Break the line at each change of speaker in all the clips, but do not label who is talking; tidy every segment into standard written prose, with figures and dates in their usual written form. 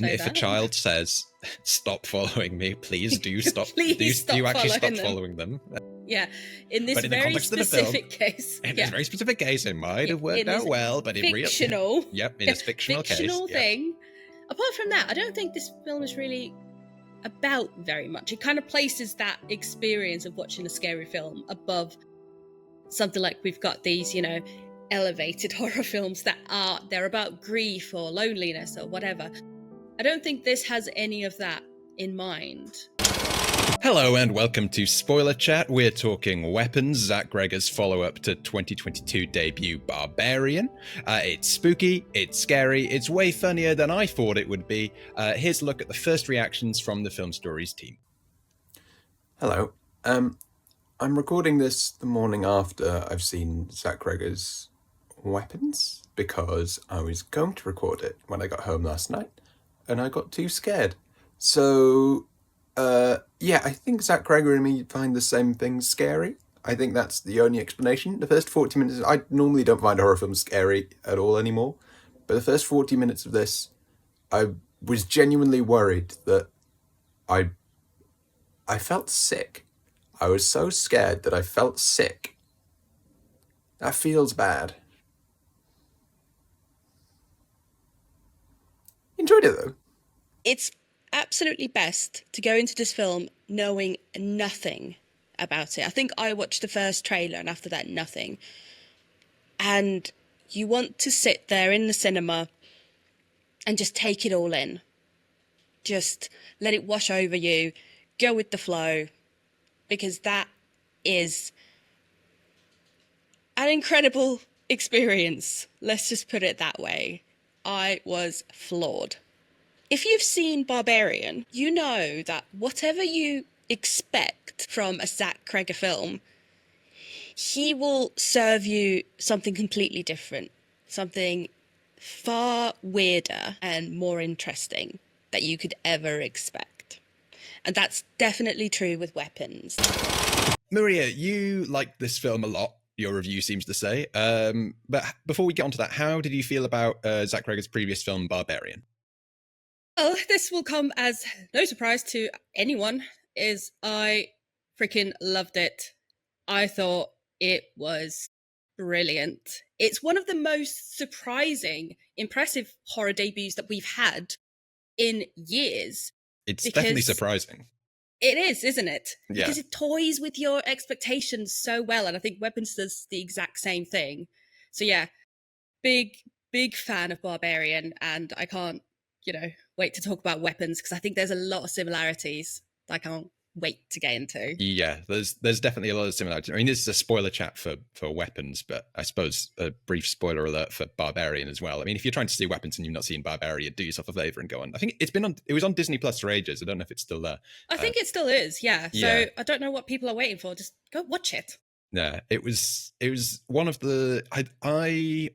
If a child says, "Stop following me," please do stop.
Please
do you actually stop
them.
following them?
Yeah, in this very specific case.
In this very specific case, it might have worked out well, but in
fictional.
Yep, in a fictional case.
Fictional thing. Apart from that, I don't think this film is really about very much. It kind of places that experience of watching a scary film above something like we've got these, elevated horror films that they're about grief or loneliness or whatever. I don't think this has any of that in mind.
Hello and welcome to Spoiler Chat. We're talking Weapons, Zach Gregor's follow-up to 2022 debut Barbarian. It's spooky, it's scary, it's way funnier than I thought it would be. Here's a look at the first reactions from the Film Stories team.
Hello. I'm recording this the morning after I've seen Zach Gregor's Weapons because I was going to record it when I got home last night and I got too scared. So, I think Zach Gregor and me find the same things scary. I think that's the only explanation. The first 40 minutes, I normally don't find horror films scary at all anymore, but the first 40 minutes of this, I was genuinely worried that I felt sick. I was so scared that I felt sick. That feels bad. Enjoyed it though.
It's absolutely best to go into this film knowing nothing about it. I think I watched the first trailer and after that nothing. And you want to sit there in the cinema and just take it all in. Just let it wash over you. Go with the flow. Because that is an incredible experience. Let's just put it that way. I was floored. If you've seen Barbarian, you know that whatever you expect from a Zach Gregor film, he will serve you something completely different, something far weirder and more interesting that you could ever expect. And that's definitely true with Weapons.
Maria, you liked this film a lot, your review seems to say. But before we get onto that, how did you feel about Zach Gregor's previous film, Barbarian?
Well, this will come as no surprise to anyone, is I freaking loved it. I thought it was brilliant. It's one of the most surprising, impressive horror debuts that we've had in years.
It's definitely surprising.
It is, isn't it?
Yeah.
Because it toys with your expectations so well, and I think Weapons does the exact same thing. So yeah, big fan of Barbarian, and I can't, wait to talk about Weapons because I think there's a lot of similarities that I can't wait to get into.
Yeah, there's definitely a lot of similarities. I mean, this is a spoiler chat for Weapons, but I suppose a brief spoiler alert for Barbarian as well. I mean, if you're trying to see Weapons and you've not seen Barbarian, do yourself a favor and go on. I think it was on Disney Plus for ages. I don't know if it's still there.
I think it still is, yeah. So I don't know what people are waiting for. Just go watch it.
Yeah, it was one of the I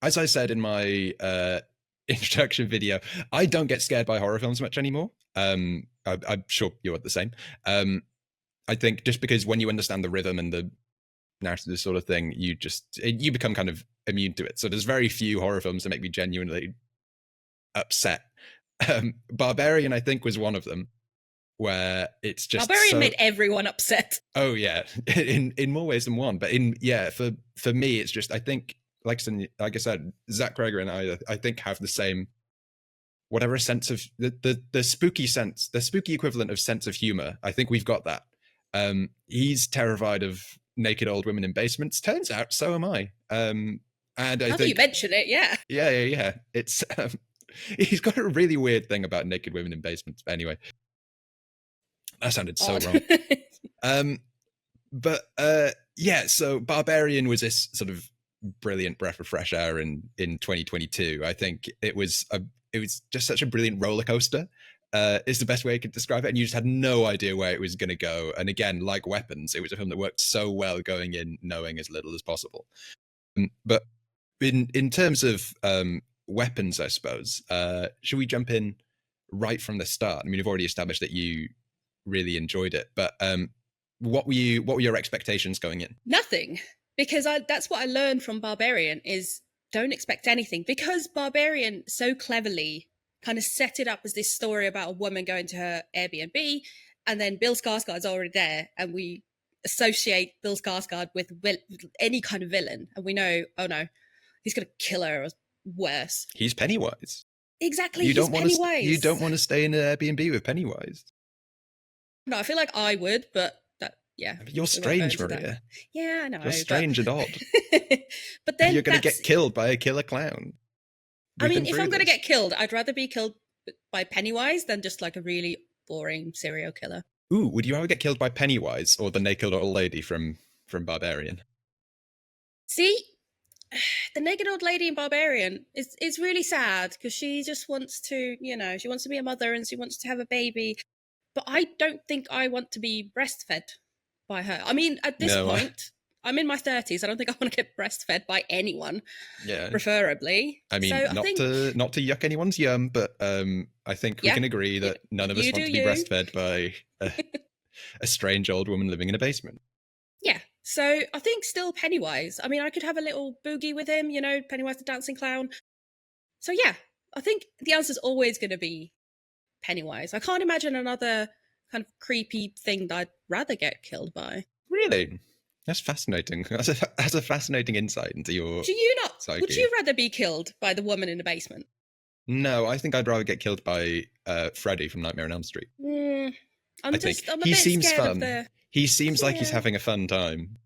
as I said in my introduction video, I don't get scared by horror films much anymore. I'm sure you're the same. I think just because when you understand the rhythm and the narrative, this sort of thing, you become kind of immune to it. So there's very few horror films that make me genuinely upset. Barbarian, I think, was one of them where it's just
Barbarian made everyone upset.
Oh yeah, in more ways than one. But for me, it's just I think. Like I said, Zach Gregor and I think have the same, whatever sense of the spooky sense, the spooky equivalent of sense of humor. I think we've got that. He's terrified of naked old women in basements. Turns out, so am I. And I think
you mention it, yeah.
Yeah. It's he's got a really weird thing about naked women in basements. But anyway, that sounded so wrong. So Barbarian was this sort of brilliant breath of fresh air in 2022. I think it was just such a brilliant roller coaster is the best way I could describe it, and you just had no idea where it was going to go. And again, like Weapons, it was a film that worked so well going in knowing as little as possible. But in terms of Weapons, I suppose, should we jump in right from the start? I mean, we've already established that you really enjoyed it, but what were your expectations going in?
Nothing. Because that's what I learned from Barbarian is don't expect anything. Because Barbarian so cleverly kind of set it up as this story about a woman going to her Airbnb, and then Bill Skarsgård's already there, and we associate Bill Skarsgård with any kind of villain, and we know, oh no, he's going to kill her or worse.
He's Pennywise.
Exactly,
You
he's
don't want to.
Pennywise.
You don't want to stay in an Airbnb with Pennywise.
No, I feel like I would, but that, yeah.
You're strange, Maria.
That. Yeah, I know.
You're strange and odd.
But then
you're going to get killed by a killer clown.
I mean, if I'm going to get killed, I'd rather be killed by Pennywise than just like a really boring serial killer.
Ooh, would you rather get killed by Pennywise or the naked old lady from Barbarian?
See, the naked old lady in Barbarian is really sad because she just wants to, she wants to be a mother and she wants to have a baby. But I don't think I want to be breastfed by her. I mean, at this point, I'm in my 30s. I don't think I want to get breastfed by anyone. Yeah, preferably.
I mean, so not to yuck anyone's yum, but I think we can agree that none of us want to be breastfed by a strange old woman living in a basement.
Yeah. So I think still Pennywise. I mean, I could have a little boogie with him, Pennywise the dancing clown. So yeah, I think the answer's always going to be Pennywise. I can't imagine another kind of creepy thing that I'd rather get killed by.
Really? That's fascinating. That's a fascinating insight into your
Do you not?
psyche.
Would you rather be killed by the woman in the basement?
No, I think I'd rather get killed by Freddy from Nightmare on Elm Street.
I'm a bit
seems
scared
fun.
of the...
He seems like he's having a fun time.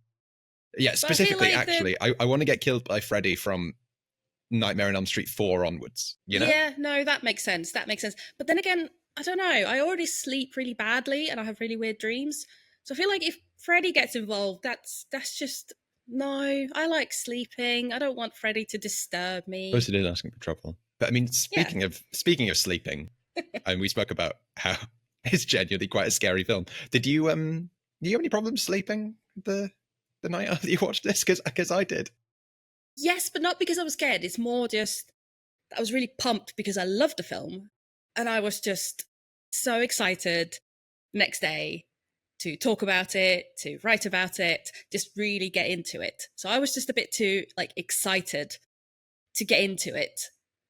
Yeah, specifically, I want to get killed by Freddy from Nightmare on Elm Street 4 onwards,
Yeah, no, that makes sense. But then again, I don't know. I already sleep really badly and I have really weird dreams. So I feel like if Freddy gets involved, that's just... No, I like sleeping. I don't want Freddy to disturb me.
Most it is asking for trouble. But I mean, speaking of sleeping, and we spoke about how it's genuinely quite a scary film. Did you have any problems sleeping the night after you watched this? Because I did.
Yes, but not because I was scared. It's more just I was really pumped because I loved the film. And I was just so excited next day to talk about it, to write about it, just really get into it. So I was just a bit too excited to get into it.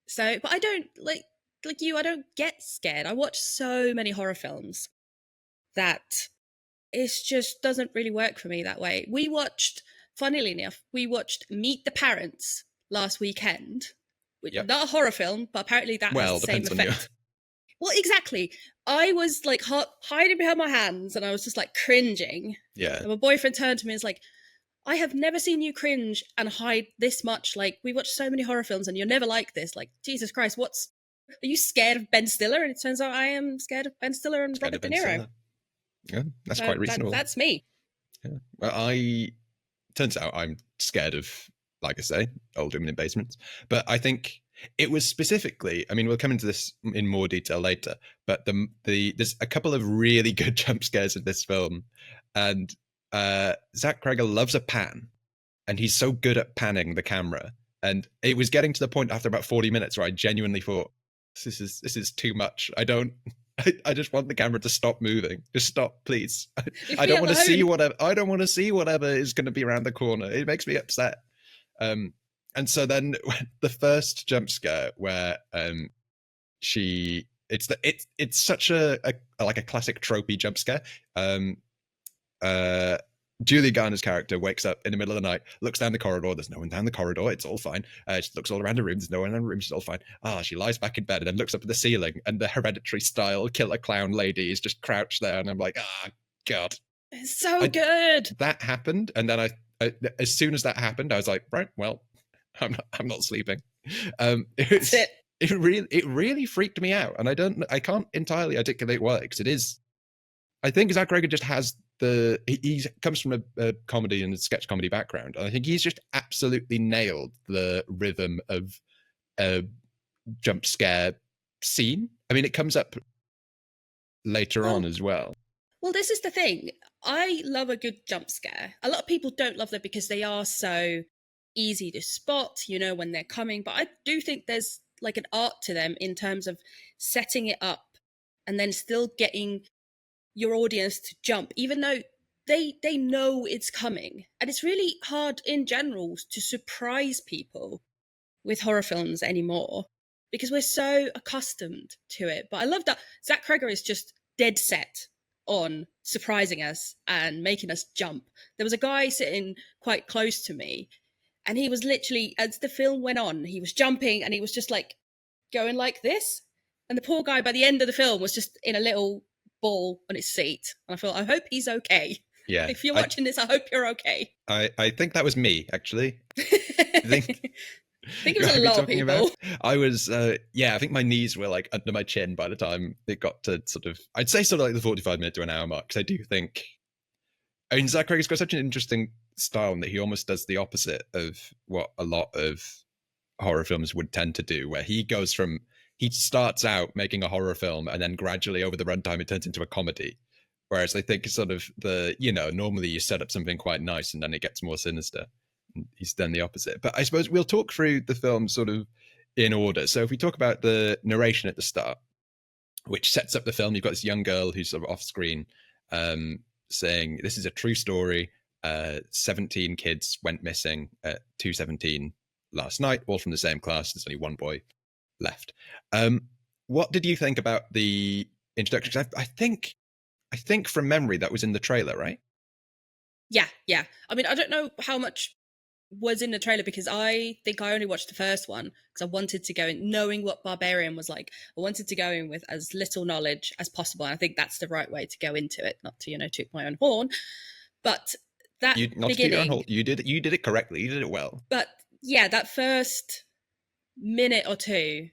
So, but I don't like you, I don't get scared. I watch so many horror films that it just doesn't really work for me that way. Funnily enough, we watched Meet the Parents last weekend, which is not a horror film, but apparently that has the same effect. Well, exactly. I was hiding behind my hands and I was just cringing.
Yeah.
And my boyfriend turned to me and was like, I have never seen you cringe and hide this much. We watch so many horror films and you're never like this. Jesus Christ, are you scared of Ben Stiller? And it turns out I am scared of Ben Stiller and Robert De Niro.
Yeah, that's quite reasonable.
That's me.
Yeah. Well, turns out I'm scared of, like I say, old women in basements. But I think it was specifically, I mean, we'll come into this in more detail later, but there's a couple of really good jump scares in this film. And Zach Cregger loves a pan, and he's so good at panning the camera. And it was getting to the point after about 40 minutes where I genuinely thought, this is too much. I just want the camera to stop moving. Just stop, please. I don't want to see whatever is going to be around the corner. It makes me upset. And so then the first jump scare where it's such a classic tropey jump scare. Julie Garner's character wakes up in the middle of the night, looks down the corridor. There's no one down the corridor. It's all fine. She looks all around the room. There's no one in the room. She's all fine. She lies back in bed and then looks up at the ceiling, and the Hereditary style killer clown lady is just crouched there. And I'm like, God.
It's so good.
That happened. And then I as soon as that happened, I was like, right, well, I'm not sleeping. It really freaked me out. And I can't entirely articulate why, because it is, I think Zach Cregger just has he comes from a comedy and a sketch comedy background. And I think he's just absolutely nailed the rhythm of a jump scare scene. I mean, it comes up later on as well.
Well, this is the thing. I love a good jump scare. A lot of people don't love them because they are so easy to spot, when they're coming. But I do think there's an art to them in terms of setting it up and then still getting your audience to jump, even though they know it's coming. And it's really hard in general to surprise people with horror films anymore. because we're so accustomed to it. But I love that Zach Cregger is just dead set on surprising us and making us jump. There was a guy sitting quite close to me, and he was literally, as the film went on, he was jumping and he was just like going like this. And the poor guy by the end of the film was just in a little ball on his seat. And I thought, I hope he's okay.
Yeah.
If you're watching this, I hope you're okay.
I think that was me, actually. I think
it was a lot of people.
I was, I think my knees were like under my chin by the time it got to sort of, I'd say sort of like the 45 minute to an hour mark. Because I do think, I mean, Zach Cregger's got such an interesting style in that he almost does the opposite of what a lot of horror films would tend to do, where he starts out making a horror film and then gradually over the runtime it turns into a comedy. Whereas I think sort of normally you set up something quite nice and then it gets more sinister. He's done the opposite. But I suppose we'll talk through the film sort of in order. So if we talk about the narration at the start, which sets up the film, you've got this young girl who's sort of off screen saying, this is a true story. 17 kids went missing at 2:17 last night, all from the same class. There's only one boy left. What did you think about the introduction? I think from memory that was in the trailer, right?
Yeah. I mean, I don't know how much was in the trailer because I think I only watched the first one because I wanted to go in knowing what Barbarian was like. I wanted to go in with as little knowledge as possible. And I think that's the right way to go into it, not to, toot my own horn. But that
not to toot your own horn. You did it correctly. You did it well.
But yeah, that first minute or two,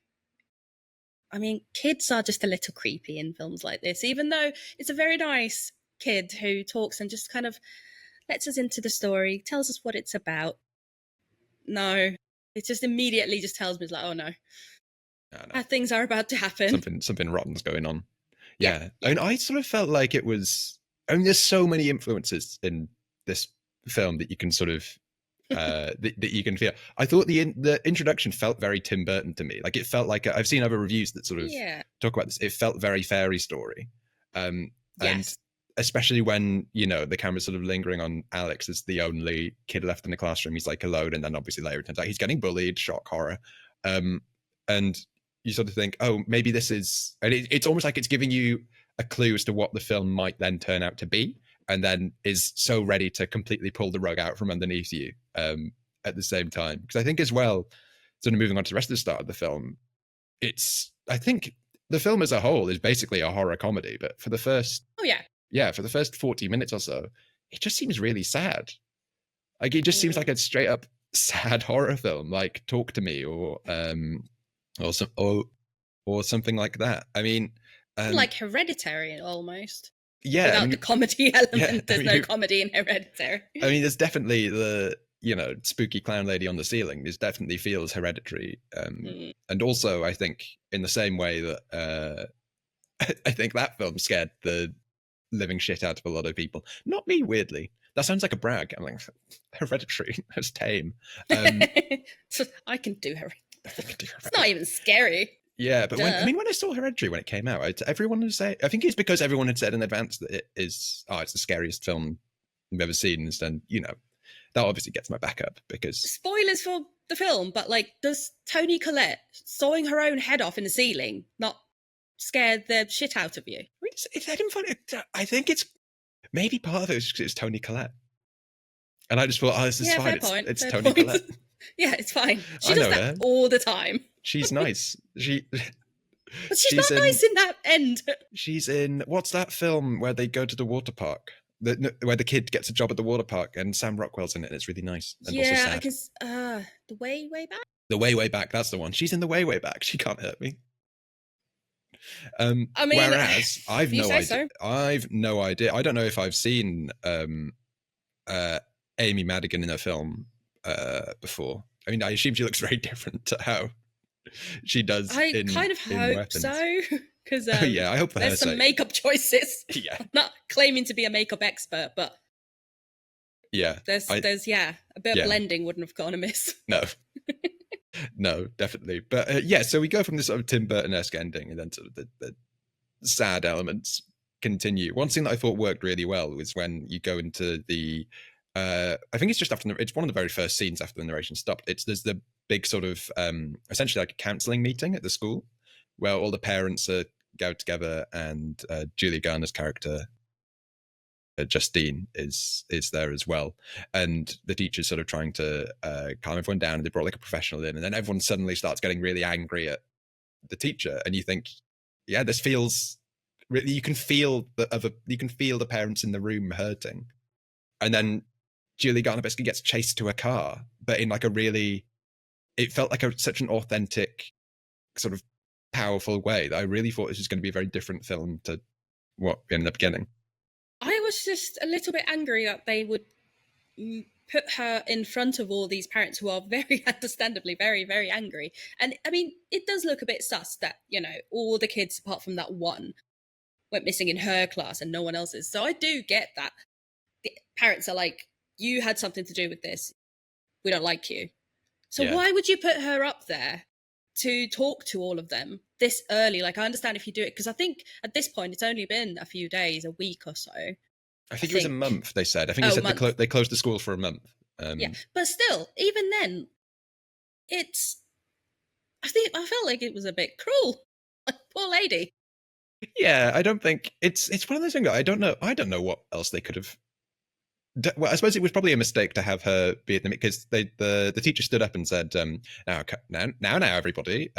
I mean, kids are just a little creepy in films like this, even though it's a very nice kid who talks and just kind of lets us into the story, tells us what it's about. No, it just immediately just tells me, it's like, oh no. Bad things are about to happen.
Something rotten's going on. Yeah. I mean, I sort of felt like it was, I mean, there's so many influences in this film that you can sort of that you can feel. I thought the introduction felt very Tim Burton to me. Like it felt like I've seen other reviews that sort of talk about this. It felt very fairy story, and especially when the camera's sort of lingering on Alex as the only kid left in the classroom. He's like alone, and then obviously later it turns out he's getting bullied. Shock horror, and you sort of think, oh, maybe this is. And it's almost like it's giving you a clue as to what the film might then turn out to be. And then is so ready to completely pull the rug out from underneath you at the same time. Because I think as well, sort of moving on to the rest of the start of the film, I think the film as a whole is basically a horror comedy. But for the first... for the first 40 minutes or so, it just seems really sad. Like it just seems like a straight up sad horror film, like Talk to Me or something like that. I mean...
like Hereditary almost.
Yeah,
without the comedy element, there's no comedy in Hereditary.
I mean, there's definitely the spooky clown lady on the ceiling. This definitely feels Hereditary, and also I think in the same way that I think that film scared the living shit out of a lot of people. Not me, weirdly. That sounds like a brag. I'm like, Hereditary. That's tame.
I can do Hereditary. It's not even scary.
Yeah, but when I saw Hereditary when it came out, everyone was saying, I think it's because everyone had said in advance that it's the scariest film I've ever seen. And that obviously gets my back up because
spoilers for the film, but like, does Toni Collette sawing her own head off in the ceiling not scare the shit out of you?
I didn't find it. I think it's maybe part of it was because it's Toni Collette, and I just thought, this is fine. It's Toni Collette.
Yeah, it's fine. She does that all the time.
She's nice.
But she's not nice in that end.
She's in, what's that film where they go to the water park? Where the kid gets a job at the water park and Sam Rockwell's in it and it's really nice. And also sad.
Because The Way, Way Back?
The Way Back, that's the one. She's in The Way Back. She can't hurt me. I mean, whereas I've no idea. So. I've no idea. I don't know if I've seen Amy Madigan in a film before. I mean, I assume she looks very different to how she does.
I kind of hope
Weapons.
So, because
I hope for
there's some makeup choices. Yeah, I'm not claiming to be a makeup expert, but there's a bit of blending wouldn't have gone amiss. No, definitely. But so we go from this sort of Tim Burton-esque ending, and then sort of the sad elements continue. One thing that I thought worked really well was when you go into the. I think it's just after it's one of the very first scenes after the narration stopped. There's the
big sort of essentially like a counselling meeting at the school where all the parents are go together, and Julia Garner's character Justine is there as well, and the teacher's sort of trying to calm everyone down, and they brought like a professional in, and then everyone suddenly starts getting really angry at the teacher, and you think, yeah, this feels really, you can feel the parents in the room hurting, and then Julia Garner basically gets chased to a car, but in like a really, it felt like such an authentic sort of powerful way that I really thought this was going to be a very different film to what we ended up getting.
I was just a little bit angry that they would put her in front of all these parents who are very understandably very, very angry. And I mean, it does look a bit sus that, you know, all the kids apart from that one went missing in her class and no one else's. So I do get that. The parents are like, you had something to do with this. We don't like you. So why would you put her up there to talk to all of them this early? Like, I understand if you do it, because I think at this point it's only been a few days, a week or so.
I think it was a month, they said. I think they said they closed the school for a month.
Yeah, but still, even then, I felt like it was a bit cruel. Poor lady.
Yeah, I don't think it's one of those things. I don't know what else they could have. Well, I suppose it was probably a mistake to have her be at the, because the teacher stood up and said, now, everybody,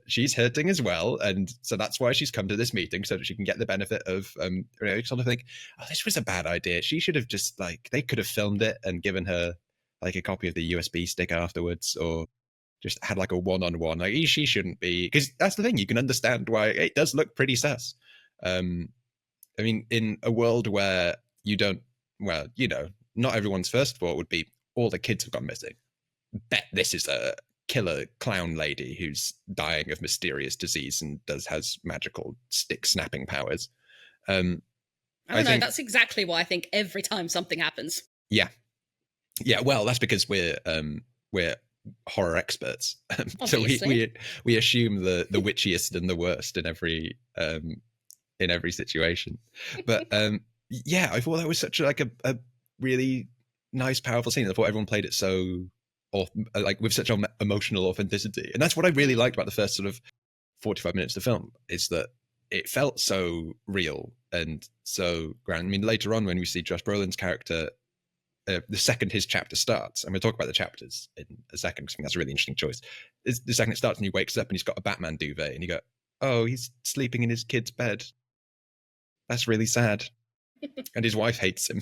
she's hurting as well, and so that's why she's come to this meeting, so that she can get the benefit of, sort of think, oh, this was a bad idea. She should have just, like, they could have filmed it and given her like a copy of the USB stick afterwards, or just had like a one-on-one. Like, she shouldn't be, because that's the thing, you can understand why it does look pretty sus. I mean, in a world where you don't, well, you know, not everyone's first thought would be all the kids have gone missing. Bet this is a killer clown lady who's dying of mysterious disease and has magical stick snapping powers.
I don't know. That's exactly why I think every time something happens.
Yeah. Well, that's because we're horror experts, so we assume the witchiest and the worst in every situation. But yeah, I thought that was such a really nice, powerful scene. I thought everyone played it so, like, with such emotional authenticity, and that's what I really liked about the first sort of 45 minutes of the film, is that it felt so real and so grand. I mean, later on when we see Josh Brolin's character, the second his chapter starts, and we'll talk about the chapters in a second, because I think that's a really interesting choice. The second it starts and he wakes up and he's got a Batman duvet, and you go, oh, he's sleeping in his kid's bed. That's really sad. And his wife hates him.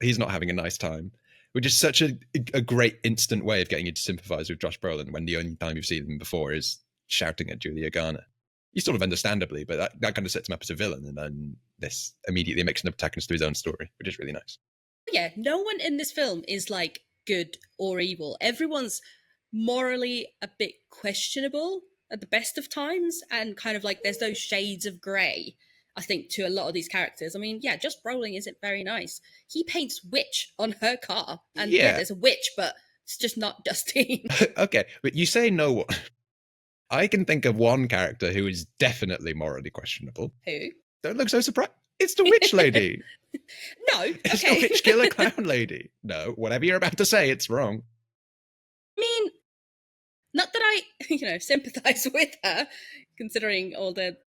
He's not having a nice time, which is such a great instant way of getting you to sympathize with Josh Brolin when the only time you've seen him before is shouting at Julia Garner. You sort of understandably, but that kind of sets him up as a villain, and then this immediately makes him protagonist to his own story, which is really nice.
Yeah, no one in this film is like good or evil. Everyone's morally a bit questionable at the best of times, and kind of like there's those shades of grey, I think, to a lot of these characters. I mean, yeah, Josh Brolin isn't very nice. He paints witch on her car, and yeah, there's a witch, but it's just not Justine.
Okay, but you say no one. I can think of one character who is definitely morally questionable.
Who?
Don't look so surprised. It's the witch lady.
No, okay.
It's the witch killer clown lady. No, whatever you're about to say, it's wrong.
I mean, not that I, sympathize with her, considering all the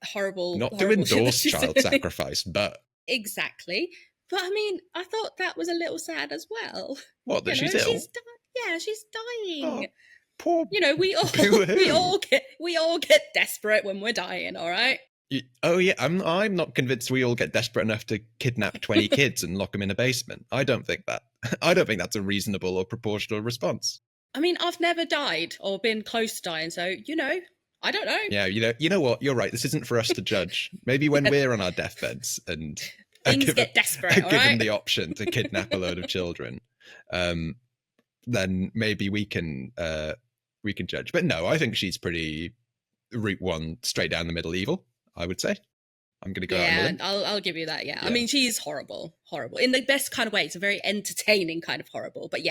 horrible...
Not to endorse child sacrifice, but...
Exactly. But I mean, I thought that was a little sad as well.
What, that she's ill?
She's dying.
Oh, poor...
we all get desperate when we're dying, all right?
Oh yeah, I'm not convinced we all get desperate enough to kidnap 20 kids and lock them in a basement. I don't think that's a reasonable or proportional response.
I mean, I've never died or been close to dying, so I don't know.
Yeah, you know what? You're right. This isn't for us to judge. Maybe when we're on our deathbeds and
things get desperate,
given the option to kidnap a load of children, then maybe we can judge. But no, I think she's pretty route one, straight down the middle evil, I would say. I'm going to go out on a limb.
I'll give you that, yeah. I mean, she's horrible. In the best kind of way. It's a very entertaining kind of horrible. But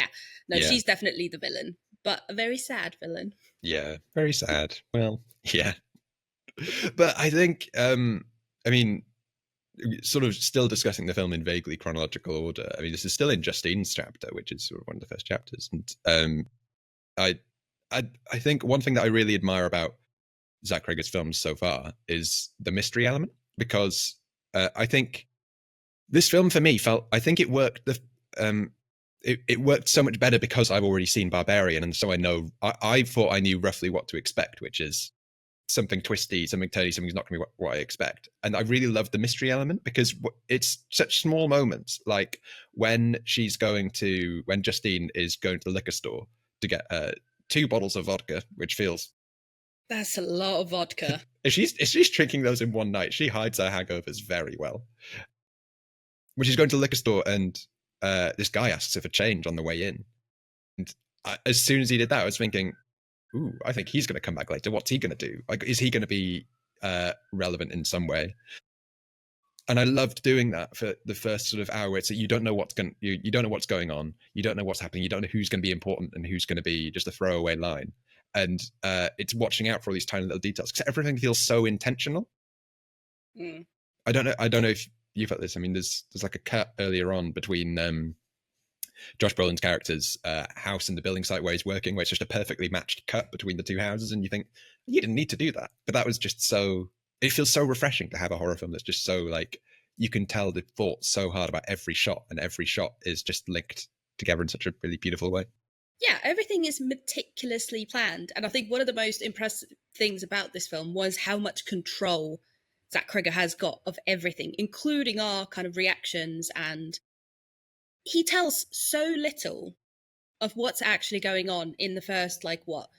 she's definitely the villain. But a very sad villain.
Yeah, very sad. Well, yeah. But I think, sort of still discussing the film in vaguely chronological order. I mean, this is still in Justine's chapter, which is sort of one of the first chapters. And I, I think one thing that I really admire about Zach Cregger's films so far is the mystery element, because I think this film for me I think it worked. It worked so much better because I've already seen Barbarian, and so I thought I knew roughly what to expect, which is something twisty, something turny, something's not going to be what I expect. And I really loved the mystery element because it's such small moments, like when Justine is going to the liquor store to get 2 bottles of vodka, which feels
That's a lot of vodka.
if she's drinking those in one night, she hides her hangovers very well. When she's going to the liquor store and this guy asks her for change on the way in, and as soon as he did that, I was thinking, ooh, I think he's going to come back later. What's he going to do? Like, is he going to be relevant in some way? And I loved doing that for the first sort of hour. It's that you don't know you don't know what's going on. You don't know what's happening. You don't know who's going to be important and who's going to be just a throwaway line. And it's watching out for all these tiny little details because everything feels so intentional.
Mm.
I don't know if you felt this. I mean, there's like a cut earlier on between Josh Brolin's character's house and the building site where he's working, where it's just a perfectly matched cut between the 2 houses, and you think you didn't need to do that, but that was just so. It feels so refreshing to have a horror film that's just so, like, you can tell they've thought so hard about every shot, and every shot is just linked together in such a really beautiful way.
Yeah, everything is meticulously planned. And I think one of the most impressive things about this film was how much control Zach Cregger has got of everything, including our kind of reactions. And he tells so little of what's actually going on in the first, like, what,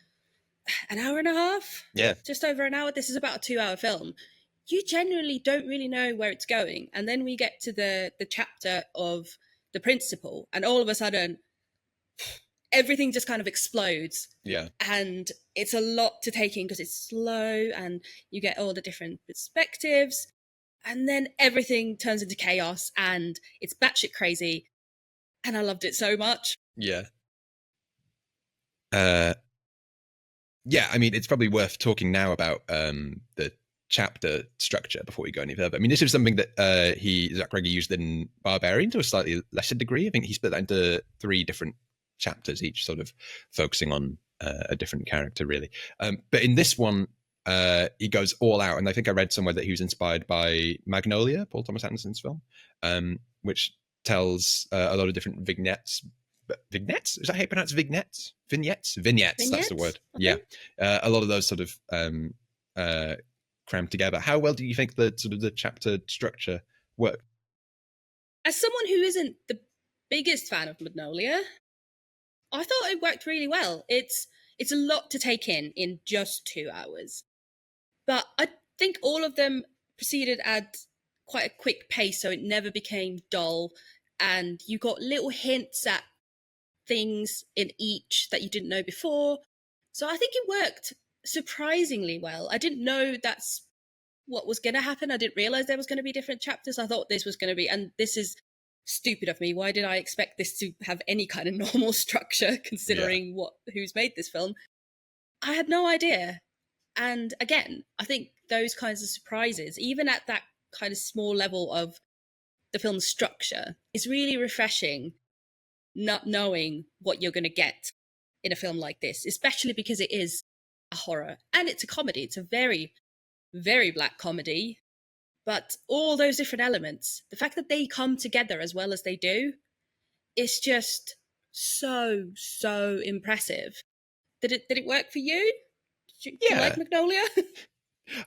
an hour and a half?
Yeah.
Just over an hour. This is about a 2-hour film. You genuinely don't really know where it's going. And then we get to the chapter of the principal, and all of a sudden, everything just kind of explodes.
Yeah.
And it's a lot to take in because it's slow and you get all the different perspectives. And then everything turns into chaos and it's batshit crazy. And I loved it so much.
Yeah. Yeah, I mean, it's probably worth talking now about the chapter structure before we go any further. I mean, this is something that Zach Cregger used in Barbarian to a slightly lesser degree. I think he split that into 3 different chapters, each sort of focusing on a different character, really. But in this one, he goes all out, and I think I read somewhere that he was inspired by Magnolia, Paul Thomas Anderson's film, which tells a lot of different vignettes. Vignettes? Is that how you pronounce vignettes? Vignettes? Vignettes, that's the word. Okay. Yeah. A lot of those sort of crammed together. How well do you think the chapter structure worked?
As someone who isn't the biggest fan of Magnolia, I thought it worked really well. It's a lot to take in just 2 hours. But I think all of them proceeded at quite a quick pace, so it never became dull. And you got little hints at things in each that you didn't know before. So I think it worked surprisingly well. I didn't know that's what was going to happen. I didn't realize there was going to be different chapters. I thought this was going to be, and this is stupid of me. Why did I expect this to have any kind of normal structure considering who's made this film? I had no idea. And again, I think those kinds of surprises, even at that kind of small level of the film's structure, is really refreshing, not knowing what you're going to get in a film like this, especially because it is a horror and it's a comedy. It's a very, very black comedy. But all those different elements, the fact that they come together as well as they do, is just so, so impressive. Did it work for you? Do you like Magnolia?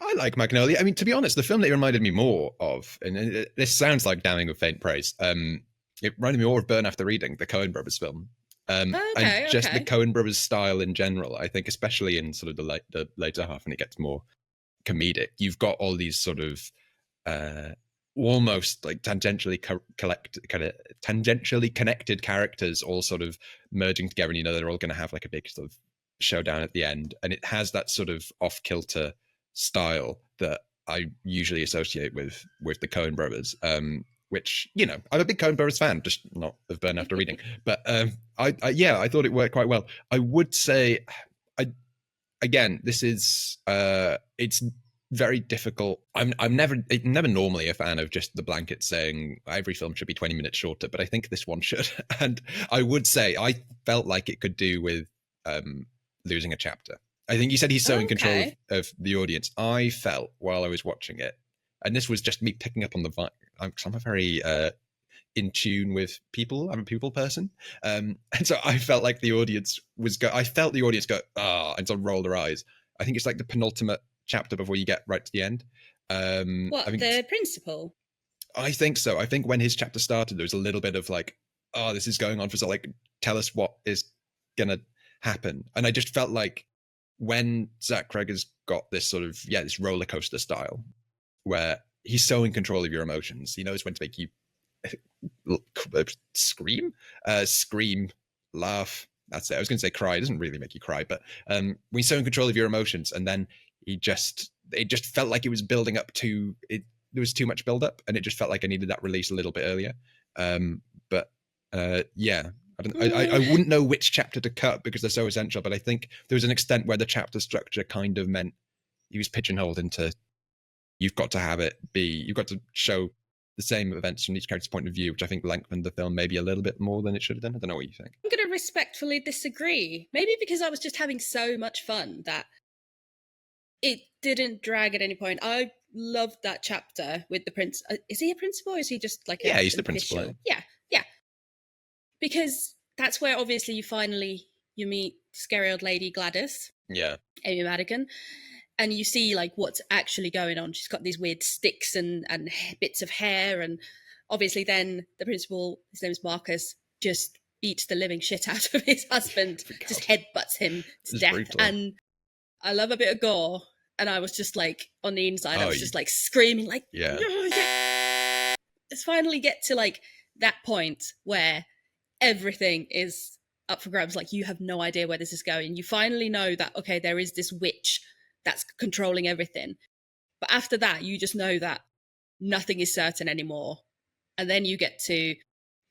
I like Magnolia. I mean, to be honest, the film that it reminded me more of, and this sounds like damning with faint praise, it reminded me more of Burn After Reading, the Coen Brothers film. And just the Coen Brothers style in general, I think, especially in sort of the later half when it gets more comedic, you've got all these sort of almost like tangentially connected characters all sort of merging together, and you know they're all going to have like a big sort of showdown at the end, and it has that sort of off-kilter style that I usually associate with the Coen Brothers, which, you know, I'm a big Coen Brothers fan, just not of Burn After Reading, but I thought it worked quite well. I would say, again, this is it's very difficult. I'm never normally a fan of just the blanket saying every film should be 20 minutes shorter, but I think this one should. And I would say I felt like it could do with losing a chapter. I think you said he's so in control
Okay.
of the audience. I felt while I was watching it, and this was just me picking up on the vibe. I'm a very in tune with people. I'm a people person, and so I felt like the audience was. I felt the audience go and sort of roll their eyes. I think it's like the penultimate chapter before you get right to the end.
What,
I think
the principal?
I think so. I think when his chapter started, there was a little bit of like, oh, this is going on for so like, tell us what is gonna happen. And I just felt like when Zach Cregger's got this sort of this roller coaster style, where he's so in control of your emotions, he knows when to make you scream, laugh. That's it. I was going to say cry. It doesn't really make you cry, but when he's so in control of your emotions, and then it just felt like it was building up to it. There was too much build up, and it just felt like I needed that release a little bit earlier. But yeah, I wouldn't know which chapter to cut because they're so essential. But I think there was an extent where the chapter structure kind of meant he was pigeonholed into you've got to have it be, you've got to show the same events from each character's point of view, which I think lengthened the film maybe a little bit more than it should have done. I don't know what you think.
I'm going to respectfully disagree. Maybe because I was just having so much fun that it didn't drag at any point. I loved that chapter with the prince. Is he a principal or is he just like
he's the principal?
Yeah. Because that's where obviously you meet scary old lady Gladys.
Yeah.
Amy Madigan. And you see like what's actually going on. She's got these weird sticks and bits of hair. And obviously then the principal, his name's Marcus, just beats the living shit out of his husband, just headbutts him to death. Brutal. And I love a bit of gore. And I was just like, on the inside, I was just like screaming like,
yeah.
Let's finally get to like that point where everything is up for grabs. Like you have no idea where this is going. You finally know that, okay, there is this witch that's controlling everything. But after that, you just know that nothing is certain anymore. And then you get to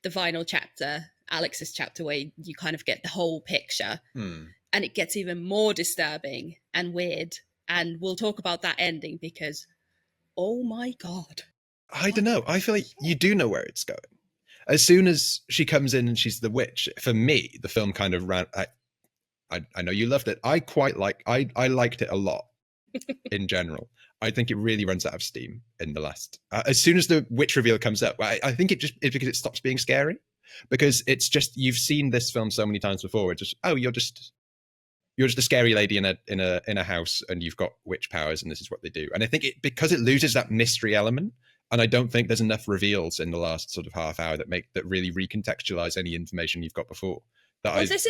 the final chapter, Alex's chapter, where you kind of get the whole picture. And it gets even more disturbing and weird. And we'll talk about that ending because, oh my God.
I don't know. I feel like you do know where it's going. As soon as she comes in and she's the witch, for me, the film kind of ran... I know you loved it. I liked it a lot in general. I think it really runs out of steam in the last. As soon as the witch reveal comes up, I think it's because it stops being scary. Because it's just, you've seen this film so many times before. It's just, oh, you're just a scary lady in a house, and you've got witch powers, and this is what they do. And I think because it loses that mystery element, and I don't think there's enough reveals in the last sort of half hour that really recontextualize any information you've got before.
This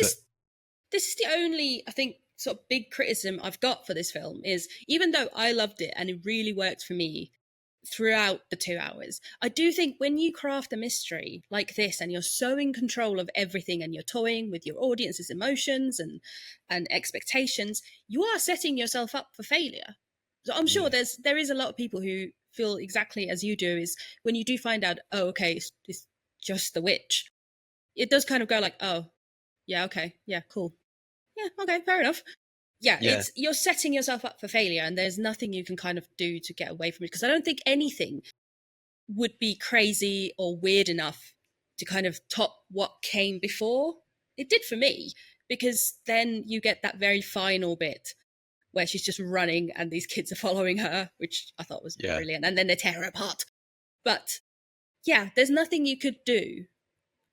is the only, I think, sort of big criticism I've got for this film is, even though I loved it and it really worked for me throughout the 2 hours, I do think when you craft a mystery like this and you're so in control of everything and you're toying with your audience's emotions and expectations, you are setting yourself up for failure. So I'm sure there is a lot of people who feel exactly as you do, is when you do find out, oh, okay, it's just the witch, it does kind of go like, oh, yeah, okay, yeah, cool. Yeah, okay, fair enough. Yeah, you're setting yourself up for failure, and there's nothing you can kind of do to get away from it, because I don't think anything would be crazy or weird enough to kind of top what came before. It did for me, because then you get that very final bit where she's just running and these kids are following her, which I thought was brilliant, and then they tear her apart. But yeah, there's nothing you could do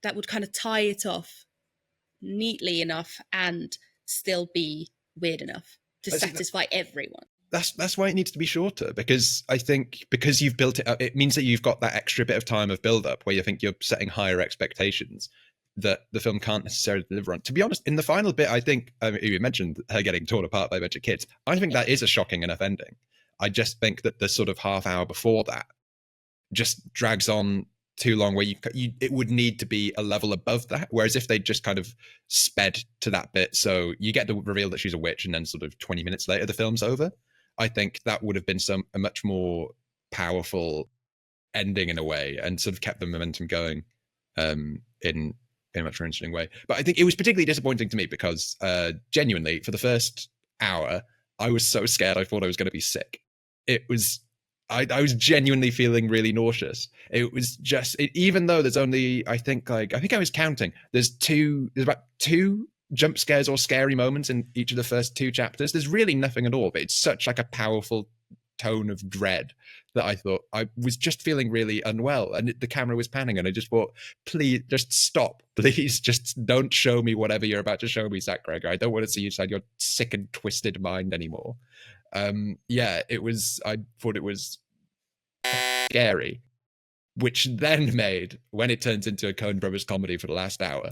that would kind of tie it off neatly enough and still be weird enough to satisfy everyone.
That's why it needs to be shorter, because I think because you've built it up, it means that you've got that extra bit of time of build up where you think you're setting higher expectations that the film can't necessarily deliver on. To be honest, in the final bit, I think you mentioned her getting torn apart by a bunch of kids. I think that is a shocking enough ending. I just think that the sort of half hour before that just drags on too long, where it would need to be a level above that. Whereas if they just kind of sped to that bit, so you get the reveal that she's a witch, and then sort of 20 minutes later the film's over, I think that would have been a much more powerful ending in a way, and sort of kept the momentum going in a much more interesting way. But I think it was particularly disappointing to me because genuinely, for the first hour, I was so scared I thought I was going to be sick. It was... I was genuinely feeling really nauseous. It was just, even though there's only, I think I was counting, there's about two jump scares or scary moments in each of the first 2 chapters. There's really nothing at all, but it's such like a powerful tone of dread that I thought I was just feeling really unwell, and the camera was panning, and I just thought, please just stop, please just don't show me whatever you're about to show me, Zach Gregor. I don't want to see inside your sick and twisted mind anymore. Yeah, it was, I thought it was scary, which then made, when it turns into a Coen Brothers comedy for the last hour,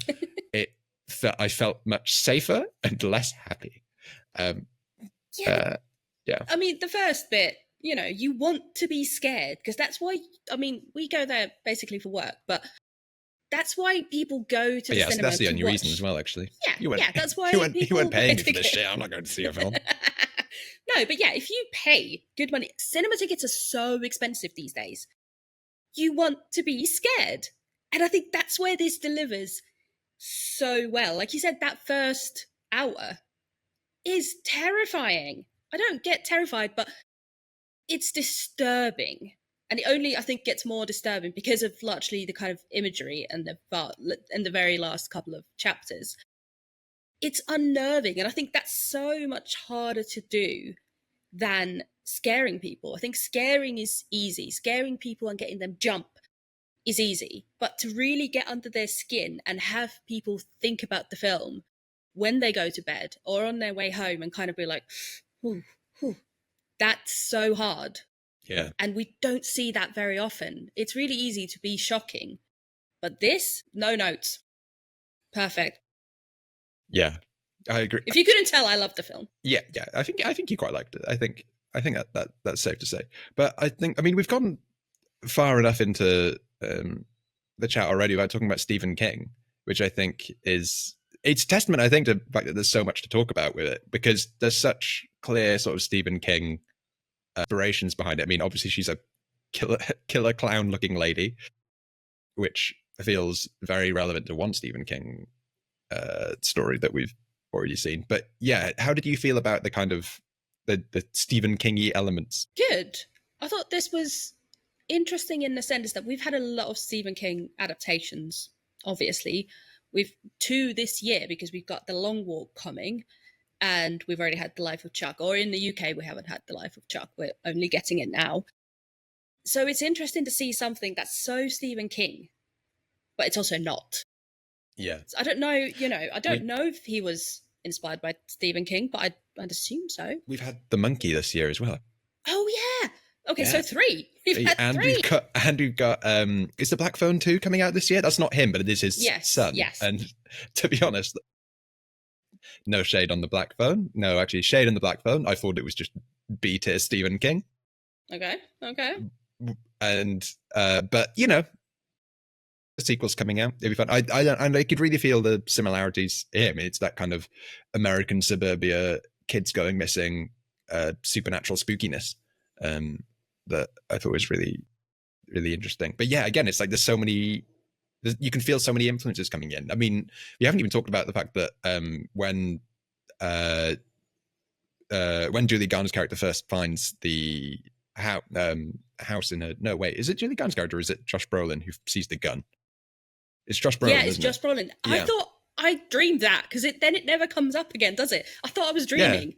I felt much safer and less happy. Yeah.
I mean, the first bit, you know, you want to be scared because that's why, I mean, we go there basically for work, but that's why people go to the cinema.
That's the only
watch.
reason as well, actually.
Yeah, that's why
you weren't paying me for this shit. I'm not going to see a film.
No, but yeah, if you pay good money, cinema tickets are so expensive these days. You want to be scared. And I think that's where this delivers so well. Like you said, that first hour is terrifying. I don't get terrified, but it's disturbing. And it only, I think, gets more disturbing because of largely the kind of imagery and the very last couple of chapters. It's unnerving, and I think that's so much harder to do than scaring people. I think scaring is easy. Scaring people and getting them jump is easy. But to really get under their skin and have people think about the film when they go to bed or on their way home and kind of be like, whew, that's so hard.
Yeah.
And we don't see that very often. It's really easy to be shocking. But this, no notes. Perfect.
Yeah, I agree.
If you couldn't tell, I loved the film.
Yeah. I think you quite liked it. I think that's safe to say. But I mean, we've gone far enough into the chat already about talking about Stephen King, which I think it's testament, I think, to the fact that there's so much to talk about with it, because there's such clear sort of Stephen King inspirations behind it. I mean, obviously she's a killer clown looking lady, which feels very relevant to one Stephen King story that we've already seen. But yeah, how did you feel about the kind of the Stephen King-y elements?
Good. I thought this was interesting in the sense that we've had a lot of Stephen King adaptations, obviously. We've 2 this year because we've got The Long Walk coming, and we've already had The Life of Chuck. Or in the UK, we haven't had The Life of Chuck. We're only getting it now. So it's interesting to see something that's so Stephen King, but it's also not.
Yeah.
I don't know, I don't know if he was inspired by Stephen King, but I'd assume so.
We've had The Monkey this year as well.
Oh, yeah. Okay,
Yeah.
So 3. We've had 3.
We've got is The Black Phone 2 coming out this year? That's not him, but it is his son.
Yes.
And to be honest, no shade on The Black Phone. No, actually, shade on The Black Phone. I thought it was just B-tier Stephen King.
Okay.
And but the sequel's coming out. It'll be fun. I could really feel the similarities here. I mean, it's that kind of American suburbia, kids going missing, supernatural spookiness that I thought was really, really interesting. But yeah, again, it's like there's so many. You can feel so many influences coming in. I mean, we haven't even talked about the fact that when Julie Garner's character first finds the house in her. No, wait, is it Julie Garner's character or is it Josh Brolin who sees the gun? It's Josh Brolin.
Yeah, it's Josh Brolin.
Yeah.
I thought I dreamed that because it never comes up again, does it? I thought I was dreaming.
Yeah.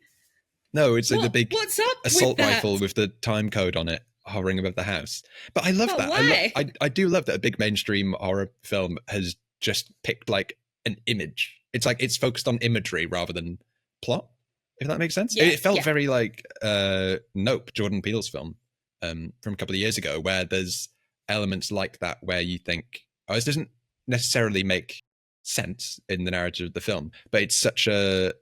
No, it's like the big
what's up
assault
with that?
rifle with the time code on it hovering above the house. But I love that.
Why?
I do love that a big mainstream horror film has just picked like an image. It's like it's focused on imagery rather than plot, if that makes sense.
Yeah,
it felt very like Nope, Jordan Peele's film from a couple of years ago, where there's elements like that where you think, oh, this doesn't necessarily make sense in the narrative of the film, but it's such a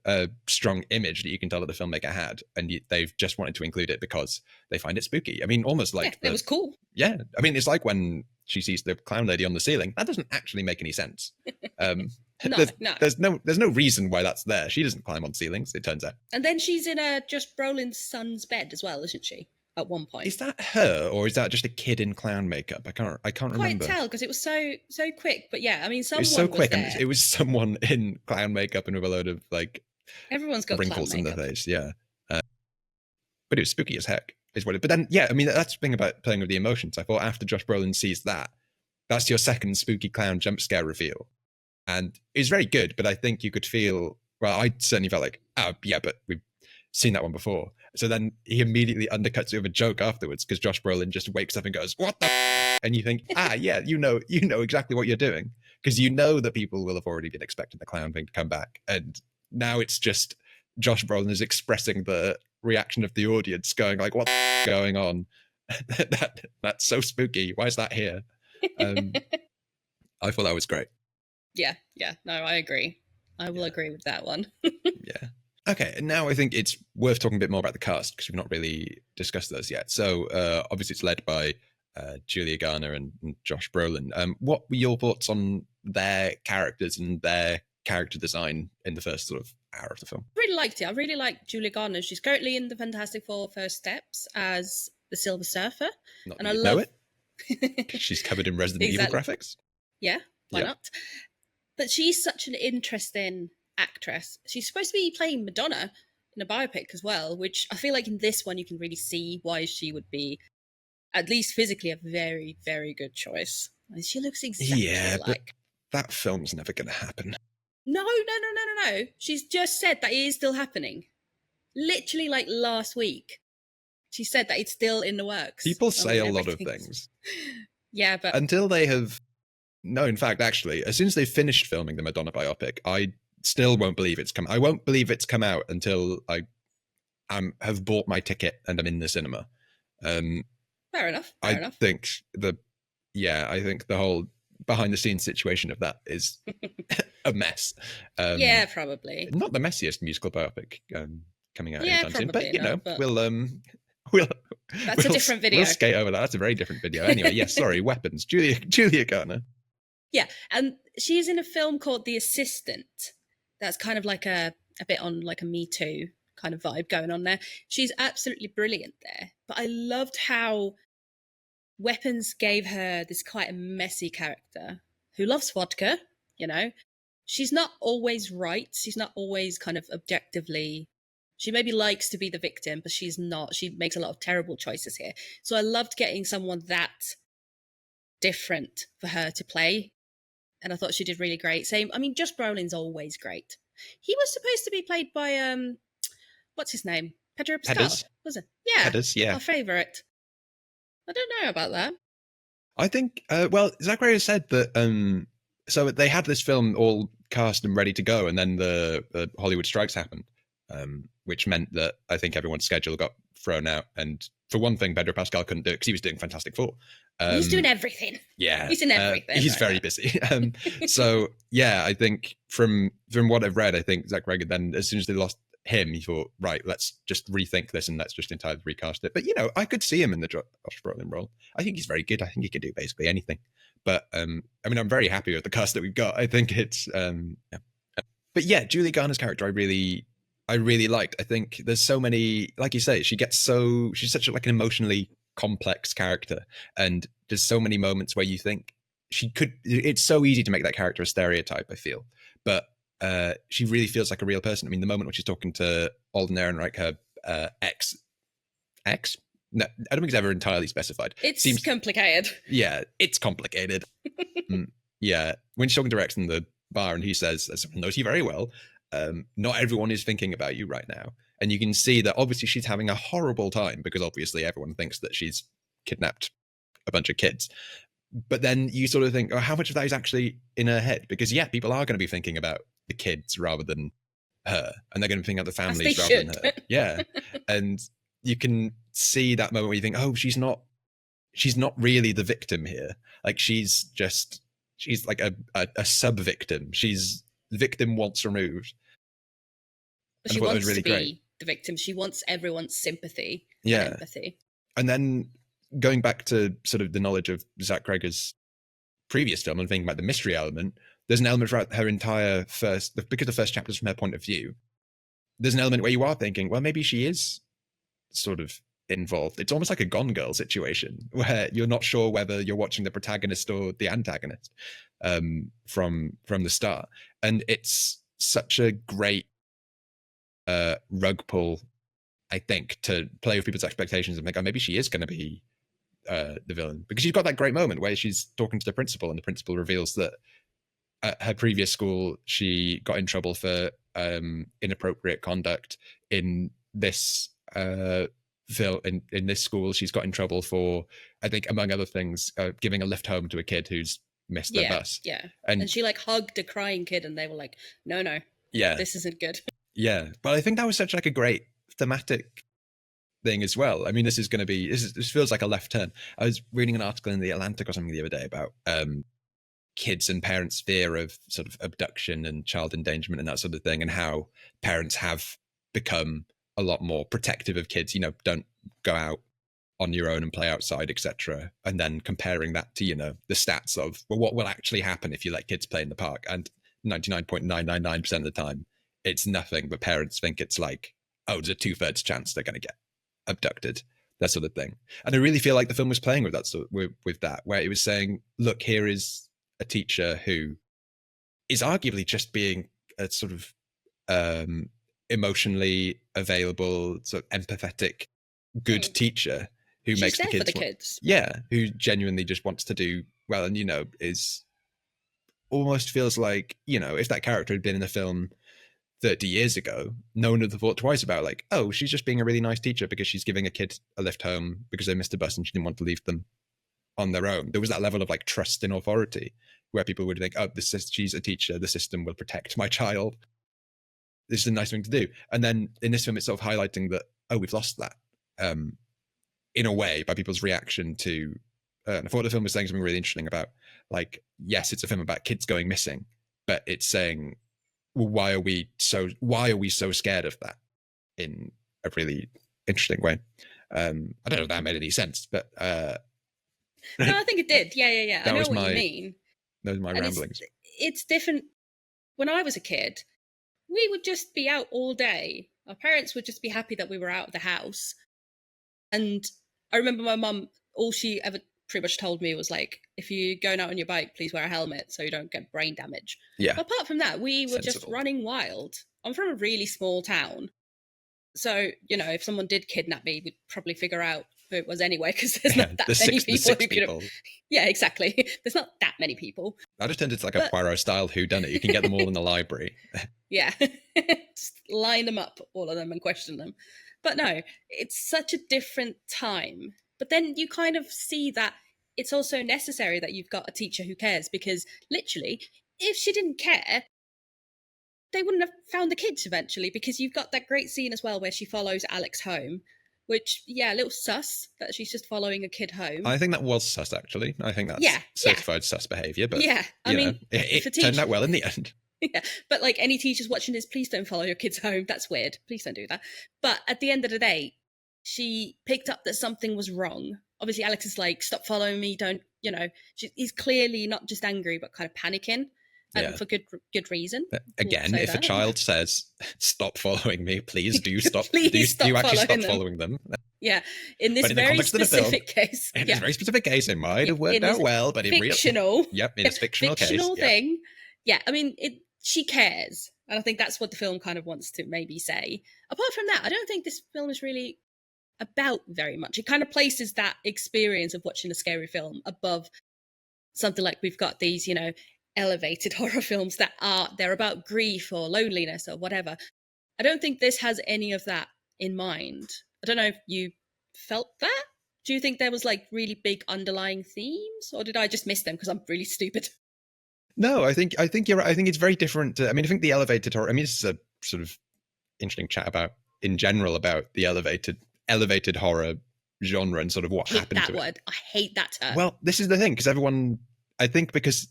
strong image that you can tell that the filmmaker had, and they've just wanted to include it because they find it spooky. I mean, almost like
it was cool.
Yeah, I mean, it's like when she sees the clown lady on the ceiling. That doesn't actually make any sense. There's no reason why that's there. She doesn't climb on ceilings, it turns out.
And then she's in Josh Brolin's son's bed as well, isn't she? At one point.
Is that her, or is that just a kid in clown makeup? I can't remember.
Quite tell because it was so quick. But yeah, I mean, someone
it was so quick,
there.
and it was someone in clown makeup and with a load of like
everyone's got
wrinkles
clown
in
makeup.
their face. Yeah, but it was spooky as heck. Is what it. But then, yeah, I mean, that's the thing about playing with the emotions. I thought after Josh Brolin sees that, that's your second spooky clown jump scare reveal. and it was very good. But I think you could feel, well, I certainly felt like, oh yeah, but we've seen that one before. So then he immediately undercuts it with a joke afterwards because Josh Brolin just wakes up and goes, "What the?" And you think, yeah, you know exactly what you're doing, because you know that people will have already been expecting the clown thing to come back, and now it's just Josh Brolin is expressing the reaction of the audience, going like, "What's going on?" That's so spooky. Why is that here? I thought that was great.
Yeah, no, I agree. I will agree with that one.
Yeah. Okay, and now I think it's worth talking a bit more about the cast, because we've not really discussed those yet. So obviously it's led by Julia Garner and Josh Brolin. What were your thoughts on their characters and their character design in the first sort of hour of the film?
I really liked it. I really like Julia Garner. She's currently in the Fantastic Four First Steps as the Silver Surfer.
Not
and
that
I
you'd
love
it. She's covered in Resident Evil graphics.
Yeah, why
Yep.
not? But she's such an interesting actress. She's supposed to be playing Madonna in a biopic as well, which I feel like in this one you can really see why she would be, at least physically, a very, very good choice. And she looks exactly like.
But that film's never going to happen.
No. She's just said that it is still happening. Literally, like last week, she said that it's still in the works.
People say a lot of things.
Yeah, but
until they have. No, in fact, actually, as soon as they've finished filming the Madonna biopic, I still won't believe it's come. I won't believe it's come out until I have bought my ticket and I'm in the cinema.
Fair enough.
I think the whole behind the scenes situation of that is a mess.
Yeah, probably
not the messiest musical biopic coming out anytime soon, but
but
we'll
that's a different video.
We'll skate over that. That's a very different video. Anyway, yes, sorry, Weapons. Julia Garner.
Yeah, and she's in a film called The Assistant. That's kind of like a bit on like a Me Too kind of vibe going on there. She's absolutely brilliant there. But I loved how Weapons gave her this quite a messy character who loves vodka, you know. She's not always right. She's not always kind of objectively. She maybe likes to be the victim, but she's not. She makes a lot of terrible choices here. So I loved getting someone that different for her to play. And I thought she did really great. Same, I mean, Josh Brolin's always great. He was supposed to be played by, what's his name? Pedro Pascal, was it? Yeah,
Pedders, yeah.
Our favourite. I don't know about that.
I think, well, Zack Snyder said that, so they had this film all cast and ready to go, and then the Hollywood strikes happened, which meant that I think everyone's schedule got thrown out. And for one thing, Pedro Pascal couldn't do it because he was doing Fantastic Four.
He's doing everything.
Yeah,
he's in everything.
He's very busy. So yeah, I think from what I've read, I think Zack Snyder then, as soon as they lost him, he thought, right, let's just rethink this and let's just entirely recast it. But I could see him in the Josh Brolin role. I think he's very good. I think he can do basically anything. But I mean, I'm very happy with the cast that we've got. I think it's yeah. But yeah, Julie Garner's character, I really liked. I think there's so many, like you say, she's such an emotionally complex character, and there's so many moments where you think it's so easy to make that character a stereotype, I feel, but she really feels like a real person. I mean, the moment when she's talking to Alden Ehrenreich, her ex, no, I don't think it's ever entirely specified.
Seems complicated.
Yeah, it's complicated. Yeah, when she's talking to Rex in the bar and he says, as someone knows you very well, not everyone is thinking about you right now. And you can see that obviously she's having a horrible time because obviously everyone thinks that she's kidnapped a bunch of kids. But then you sort of think, oh, how much of that is actually in her head? Because yeah, people are going to be thinking about the kids rather than her, and they're going to be thinking about the families rather than her. Yeah. And you can see that moment where you think, oh, she's not really the victim here. Like she's like a sub-victim. She's the victim once removed.
But she wants to be the victim. She wants everyone's sympathy and empathy.
And then going back to sort of the knowledge of Zack Snyder's previous film and thinking about the mystery element, there's an element throughout her entire because the first chapter is from her point of view. There's an element where you are thinking, well, maybe she is sort of involved. It's almost like a Gone Girl situation where you're not sure whether you're watching the protagonist or the antagonist from the start. And it's such a great rug pull, I think, to play with people's expectations and think, oh, maybe she is going to be the villain, because she's got that great moment where she's talking to the principal and the principal reveals that at her previous school, she got in trouble for inappropriate conduct. In this in this school, she's got in trouble for, I think, among other things, giving a lift home to a kid who's missed their bus.
Yeah. And she like hugged a crying kid, and they were like, no, this isn't good.
Yeah, but I think that was such like a great thematic thing as well. I mean, this feels like a left turn. I was reading an article in The Atlantic or something the other day about kids and parents' fear of sort of abduction and child endangerment and that sort of thing, and how parents have become a lot more protective of kids. Don't go out on your own and play outside, etc. And then comparing that to the stats of, well, what will actually happen if you let kids play in the park? And 99.999% of the time, it's nothing. But parents think it's like, oh, there's a 2/3 chance they're going to get abducted, that sort of thing. And I really feel like the film was playing with that, with that, where it was saying, look, here is a teacher who is arguably just being a sort of emotionally available, sort of empathetic, good teacher who
She's
makes
there
the
for the kids.
Yeah, who genuinely just wants to do well, and is almost feels like, if that character had been in a film 30 years ago, no one would have thought twice about like, oh, she's just being a really nice teacher because she's giving a kid a lift home because they missed a bus and she didn't want to leave them on their own. There was that level of like trust in authority where people would think, oh, she's a teacher, the system will protect my child. This is a nice thing to do. And then in this film, it's sort of highlighting that, oh, we've lost that in a way by people's reaction to, I thought the film was saying something really interesting about, like, yes, it's a film about kids going missing, but it's saying, well, why are we so scared of that in a really interesting way? I don't know if that made any sense, but
no, I think it did. Yeah. I know what you mean.
Those are my ramblings.
It's different. When I was a kid, we would just be out all day. Our parents would just be happy that we were out of the house. And I remember my mum, all she ever pretty much told me was like, if you're going out on your bike, please wear a helmet so you don't get brain damage.
Yeah.
But apart from that, we were just running wild. I'm from a really small town. So, if someone did kidnap me, we'd probably figure out who it was anyway, because there's not that many people who could have. Yeah, exactly. There's not that many people.
I just turned into like a Poirot-style whodunit. You can get them all in the library.
Yeah. Just line them up, all of them, and question them. But no, it's such a different time. But then you kind of see that it's also necessary that you've got a teacher who cares, because literally, if she didn't care, they wouldn't have found the kids eventually, because you've got that great scene as well where she follows Alex home, which, a little sus that she's just following a kid home.
I think that was sus, actually. I think that's certified sus behaviour, but
I mean,
it turned out well in the end.
Yeah, but like any teachers watching this, please don't follow your kids home. That's weird. Please don't do that. But at the end of the day, she picked up that something was wrong. Obviously, Alex is like, stop following me. Don't, he's clearly not just angry, but kind of panicking. For good reason.
Again, if a child says, stop following me, please do stop. please do you actually stop following them?
Yeah, in this very specific case.
In this very specific case, it might have worked out well, but in
fictional.
In a fictional case.
Fictional thing. Yeah, I mean, she cares. And I think that's what the film kind of wants to maybe say. Apart from that, I don't think this film is really about very much. It kind of places that experience of watching a scary film above something like we've got these, elevated horror films that they're about grief or loneliness or whatever. I don't think this has any of that in mind. I don't know if you felt that. Do you think there was like really big underlying themes, or did I just miss them because I'm really stupid?
No, I think you're right. I think it's very different. I think the elevated horror. This is a sort of interesting chat in general about the elevated horror genre and sort of what happened to it.
I hate that term.
Well, this is the thing, because everyone, I think, because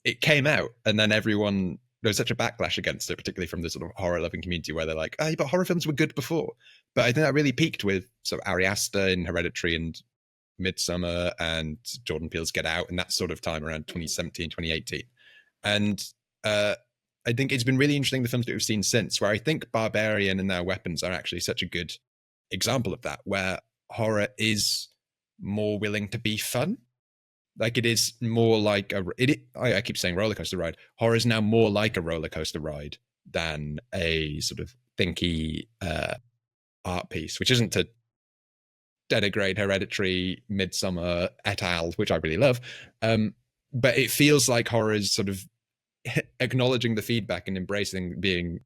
it came out and then there was such a backlash against it, particularly from the sort of horror loving community, where they're like, oh, but horror films were good before. But I think that really peaked with sort of Ari Aster in Hereditary and Midsummer and Jordan Peele's Get Out and that sort of time around 2017, 2018. And I think it's been really interesting, the films that we've seen since, where I think Barbarian and Now Weapons are actually such a good example of that, where horror is more willing to be fun. Like, it is more like I keep saying roller coaster ride. Horror is now more like a roller coaster ride than a sort of thinky art piece, which isn't to denigrate Hereditary, Midsummer, et al., which I really love. But it feels like horror is sort of acknowledging the feedback and embracing being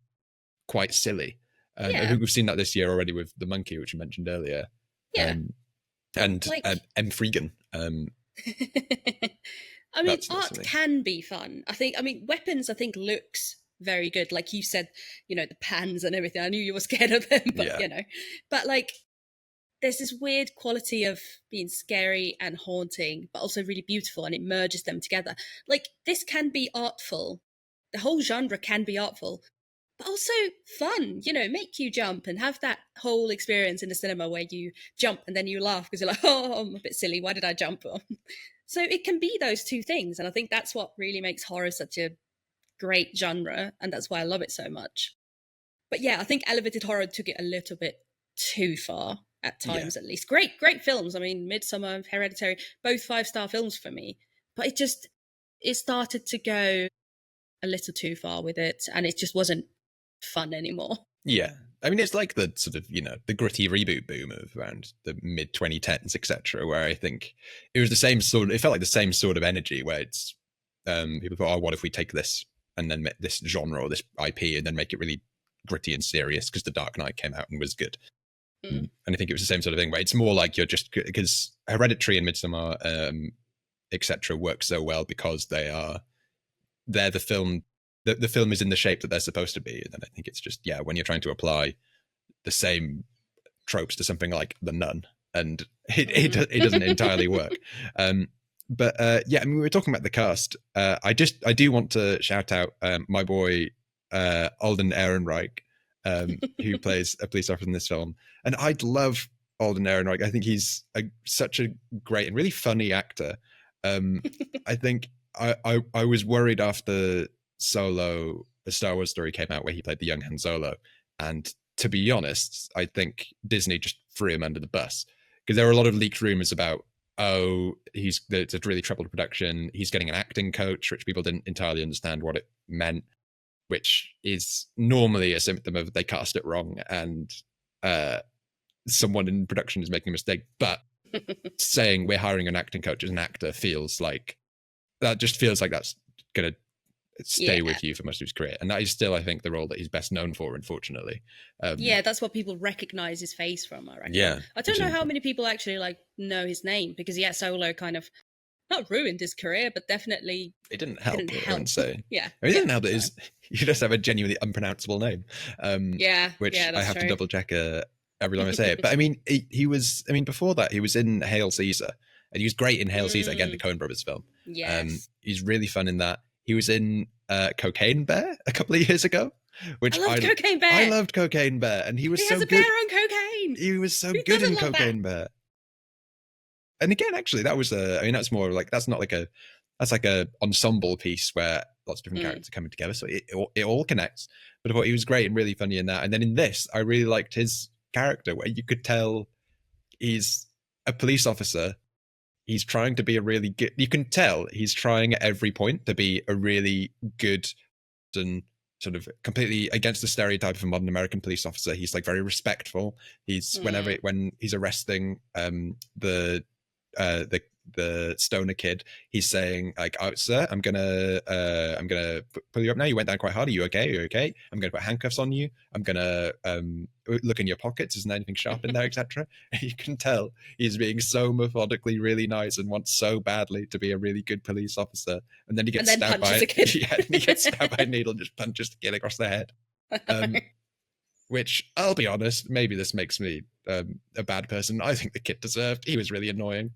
quite silly. I
Yeah.
think we've seen that this year already with The Monkey, which you mentioned earlier.
Yeah.
And
Like-
M. Freegan.
I mean,
That's
art
something.
can be fun. I mean, Weapons, I think, looks very good. Like you said, you know, the pans and everything. I knew you were scared of them, but,
Yeah.
you know. But, like, there's this weird quality of being scary and haunting, but also really beautiful, and it merges them together. Like, this can be artful. The whole genre can be artful, but also fun, you know, make you jump and have that whole experience in the cinema where you jump and then you laugh because you're like, oh, I'm a bit silly. Why did I jump? So it can be those two things. And I think that's what really makes horror such a great genre. And that's why I love it so much. But yeah, I think elevated horror took it a little bit too far at times, at least. Great films. I mean, Midsommar, Hereditary, both 5-star films for me. But it started to go a little too far with it, and it just wasn't fun anymore.
Yeah. I mean, it's like the sort of, you know, the gritty reboot boom of around the mid 2010s, etc., where I think it was the same sort of, it felt like the same sort of energy where it's, people thought, oh, what if we take this and then make this genre or this IP and then make it really gritty and serious because The Dark Knight came out and was good. And I think it was the same sort of thing where it's more like you're just, because Hereditary and Midsommar, etc., work so well because they're the film. The film is in the shape that they're supposed to be. And then I think it's just, yeah, when you're trying to apply the same tropes to something like The Nun, and it doesn't entirely work. But yeah, I mean, we were talking about the cast. I do want to shout out my boy Alden Ehrenreich, who plays a police officer in this film. And I love Alden Ehrenreich. I think he's such a great and really funny actor. I think I was worried after Solo, the Star Wars story came out where he played the young Han Solo. And to be honest, I think Disney just threw him under the bus because there were a lot of leaked rumors about, oh, it's a really troubled production. He's getting an acting coach, which people didn't entirely understand what it meant, which is normally a symptom of they cast it wrong and someone in production is making a mistake. But saying we're hiring an acting coach as an actor feels like that's going to stay with you for most of his career. And that is still, I think, the role that he's best known for, unfortunately.
That's what people recognize his face from, I reckon.
Yeah.
I don't know how many people actually know his name because, yeah, Solo kind of not ruined his career, but definitely
it didn't help. I wouldn't say.
Yeah.
I mean, it didn't help that you just have a genuinely unpronounceable name. Which I have to double check every time I say it. But I mean, he was, before that, he was in Hail Caesar. And he was great in Hail Caesar, again, the Coen Brothers film.
Yes.
He's really fun in that. He was in Cocaine Bear a couple of years ago. Which
I loved Cocaine Bear.
I loved Cocaine Bear. And he was so good.
He has a bear on cocaine.
He was so good in Cocaine Bear. And again, actually, that was that's more like, that's like a ensemble piece where lots of different characters are coming together. So it all connects. But I thought he was great and really funny in that. And then in this, I really liked his character where you could tell he's a police officer. He's trying to be a really good, you can tell he's trying at every point to be a really good and sort of completely against the stereotype of a modern American police officer. He's like very respectful. He's when he's arresting the stoner kid, he's saying like, oh, sir, I'm gonna pull you up now. You went down quite hard. Are you okay? Are you okay? I'm gonna put handcuffs on you. I'm gonna look in your pockets. Isn't there anything sharp in there, etc. You can tell he's being so methodically really nice and wants so badly to be a really good police officer. And then he gets stabbed by he gets stabbed by a needle and just punches the kid across the head. Which, I'll be honest, maybe this makes me a bad person. I think the kid deserved. He was really annoying.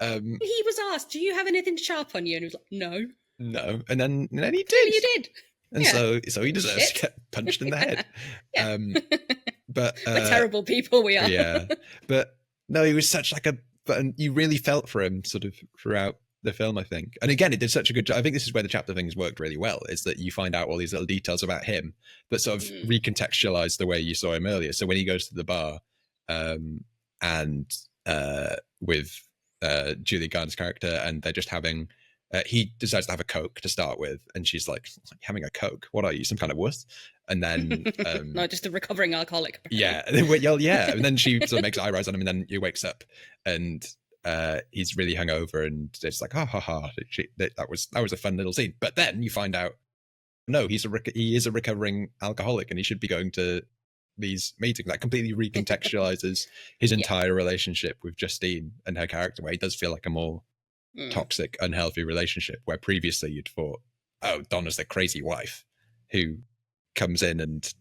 He was asked, do you have anything sharp on you? And he was like, no.
No. And then he did.
You did.
And so he deserves to get punched in the head. But
we're terrible people we are.
Yeah. But no, he was such like but you really felt for him sort of throughout the film, I think. And again, it did such a good job. I think this is where the chapter things worked really well, is that you find out all these little details about him that sort of recontextualize the way you saw him earlier. So when he goes to the bar with Julie Garner's character, and they're just having he decides to have a Coke to start with, and she's like, having a Coke? What are you, some kind of wuss? And then
no, just a recovering alcoholic.
Yeah. And then she sort of makes eyebrows on him, and then he wakes up and he's really hungover, and it's like, ha ha ha, that was a fun little scene. But then you find out no, he is a recovering alcoholic, and he should be going to these meetings. That completely recontextualizes his entire relationship with Justine and her character, where he does feel like a more toxic, unhealthy relationship, where previously you'd thought, oh, Donna's the crazy wife who comes in and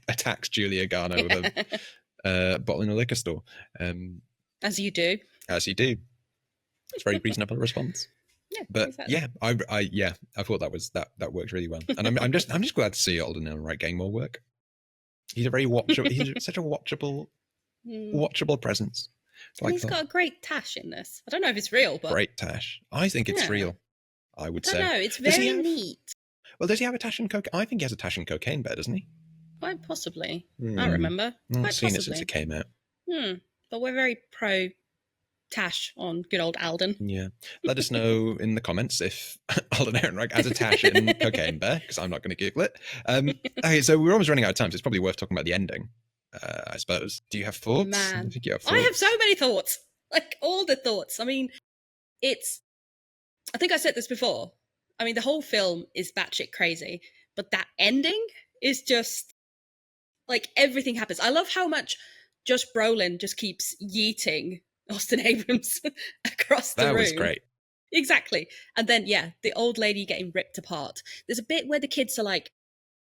attacks Julia Garner with a bottle in a liquor store.
As you do.
As you do. It's a very reasonable response.
Yeah,
but
exactly.
I thought that worked really well, and I'm just glad to see Alden Ehrenreich getting more work. He's a very watchable. He's such a watchable presence.
And he's got a great tash in this. I don't know if it's real, but
great tash. I think it's real. I would say.
No, it's very neat.
Well, does he have a tash in cocaine? I think he has a tash in Cocaine Bear, doesn't he?
Quite possibly. I remember.
I've seen it since it came out.
But we're very pro tash on good old Alden.
Yeah. Let us know in the comments if Alden Ehrenreich has a tash in Cocaine Bear, because I'm not going to Google it. Okay, so we're almost running out of time, so it's probably worth talking about the ending, I suppose. Do you have thoughts?
Man,
I think you have thoughts.
I have so many thoughts. Like, all the thoughts. I mean, I think I said this before. I mean, the whole film is batshit crazy, but that ending is just, like, everything happens. I love how much Josh Brolin just keeps yeeting Austin Abrams across the room.
That was great.
Exactly. And then, the old lady getting ripped apart. There's a bit where the kids are, like,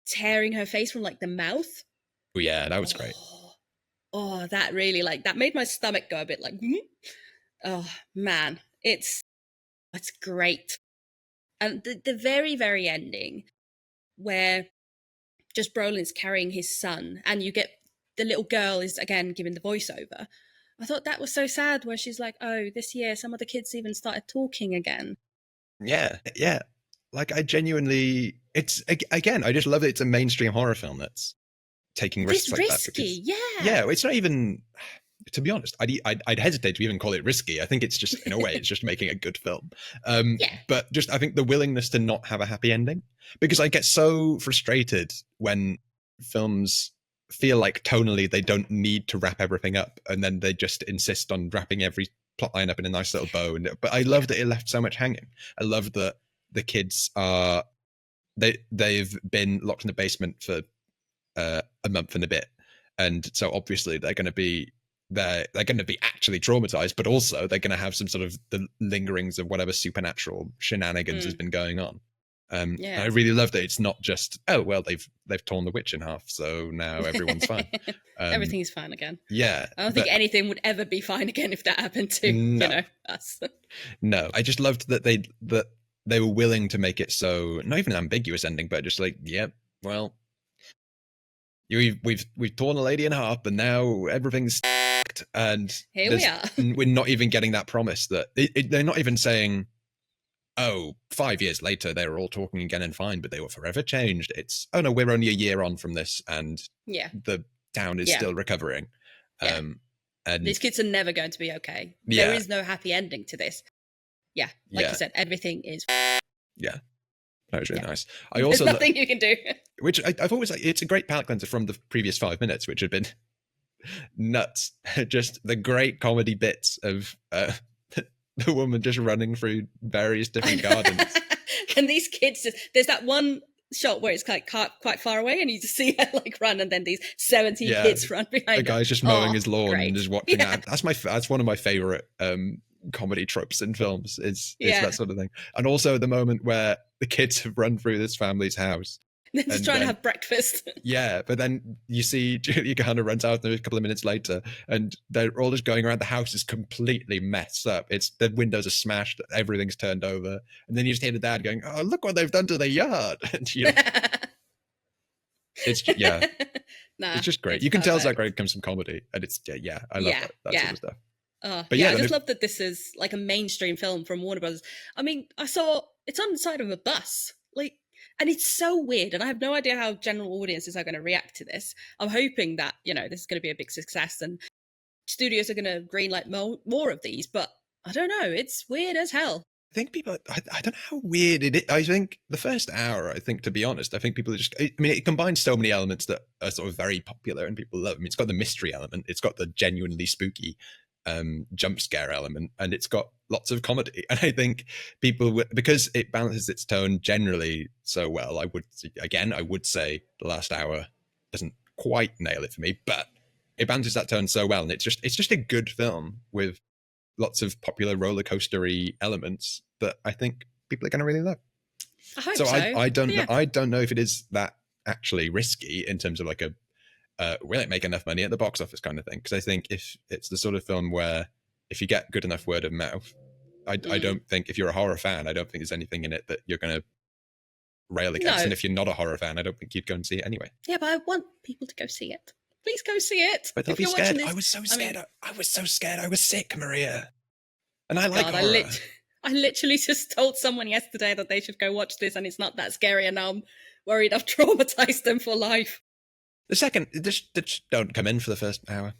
tearing her face from, like, the mouth.
Oh, yeah, that was great.
Oh, that really, like, that made my stomach go a bit like, oh, man. It's great. And the very, very ending, where just Brolin's carrying his son, and you get the little girl is, again, giving the voiceover. I thought that was so sad, where she's like, oh, this year some of the kids even started talking again.
Yeah. Like, I genuinely, it's, again, I just love that it's a mainstream horror film that's taking risks like that.
Because,
yeah, it's not even, to be honest, I'd hesitate to even call it risky. I think it's just, in a way, it's just making a good film. But just, I think the willingness to not have a happy ending, because I get so frustrated when films feel like tonally they don't need to wrap everything up, and then they just insist on wrapping every plotline up in a nice little bow. But I love that it left so much hanging. I love that the kids are they've been locked in the basement for a month and a bit, and so obviously they're going to be actually traumatized, but also they're going to have some sort of the lingerings of whatever supernatural shenanigans has been going on. I really love that it's not just, oh well, they've torn the witch in half, so now everyone's fine.
Everything is fine again.
Yeah,
I don't think anything would ever be fine again if that happened to us.
No, I just loved that they were willing to make it so not even an ambiguous ending, but just like, well, we've torn a lady in half, and now everything's and
here we are.
We're not even getting that promise that they're not even saying, oh, 5 years later they were all talking again and fine, but they were forever changed. It's, oh no, we're only a year on from this, and the town is still recovering. And
these kids are never going to be okay. There is no happy ending to this. You said, everything is.
Yeah, that was really nice.
There's nothing you can do.
Which I've always like. It's a great palate cleanser from the previous 5 minutes, which had been nuts. Just the great comedy bits of the woman just running through various different gardens.
And these kids there's that one shot where it's like quite far away, and you just see her like run, and then these 70 kids run behind.
The guy's just mowing his lawn and just watching that. That's one of my favorite comedy tropes in films. Is that sort of thing. And also the moment where the kids have run through this family's house.
They're just trying to have breakfast.
Yeah, but then you see Julia Garner runs out there a couple of minutes later, and they're all just going around. The house is completely messed up. The windows are smashed, everything's turned over, and then you just hear the dad going, "Oh, look what they've done to the yard!" And it's it's just great. You can tell Zach Greg comes from comedy, and it's I love that sort of stuff.
But I just love that this is like a mainstream film from Warner Brothers. I mean, I saw it's on the side of a bus, like. And it's so weird, and I have no idea how general audiences are going to react to this. I'm hoping that, this is going to be a big success, and studios are going to greenlight more of these, but I don't know. It's weird as hell.
I think people, I don't know how weird it is. I think the first hour, to be honest, I think people are just, it combines so many elements that are sort of very popular and people love. It's got the mystery element. It's got the genuinely spooky jump scare element, and it's got lots of comedy. And I think people, because it balances its tone generally so well, I would say the last hour doesn't quite nail it for me, but it balances that tone so well, and it's just a good film with lots of popular roller coastery elements that I think people are going to really love.
I hope
so.
so.
I don't
Yeah.
know. I don't know if it is that actually risky in terms of like will it make enough money at the box office kind of thing? Because I think if it's the sort of film where if you get good enough word of mouth, I don't think, if you're a horror fan, I don't think there's anything in it that you're going to rail against.
No.
And if you're not a horror fan, I don't think you'd go and see it anyway.
Yeah, but I want people to go see it. Please go see it.
But they'll
if
be
you're
scared.
watching this,
I was so scared. I was so scared. I was sick, Maria. And I like horror.
I literally just told someone yesterday that they should go watch this, and it's not that scary, and now I'm worried I've traumatized them for life.
The second, just don't come in for the first hour.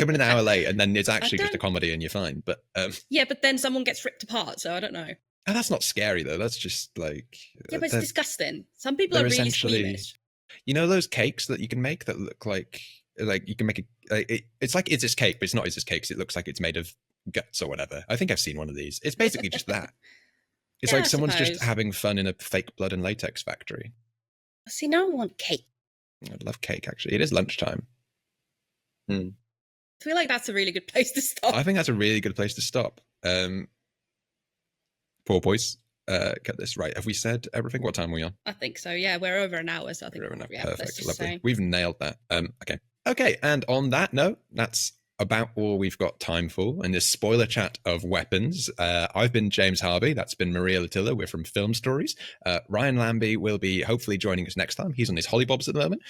Come in an hour late, and then it's actually just a comedy, and you're fine. But
yeah, but then someone gets ripped apart, so I don't know.
And that's not scary though. That's just like,
yeah, but it's disgusting. Some people are really squeamish.
You know those cakes that you can make that look like you can make it's like it's this cake, but it's not. It's this cake. 'Cause it looks like it's made of guts or whatever. I think I've seen one of these. It's basically just that. It's like someone's just having fun in a fake blood and latex factory.
See, now I want cake.
I'd love cake, actually. It is lunchtime.
I feel like that's a really good place to stop.
I think that's a really good place to stop. Poor boys. Get this right. Have we said everything? What time are we on?
I think so. Yeah, we're over an hour, so I think
we're over an hour.
Yeah,
perfect. Lovely. We've nailed that. Okay. And on that note, that's about all we've got time for in this spoiler chat of weapons. I've been James Harvey. That's been Maria Latilla. We're from Film Stories. Ryan Lambie will be hopefully joining us next time. He's on his hollybobs at the moment.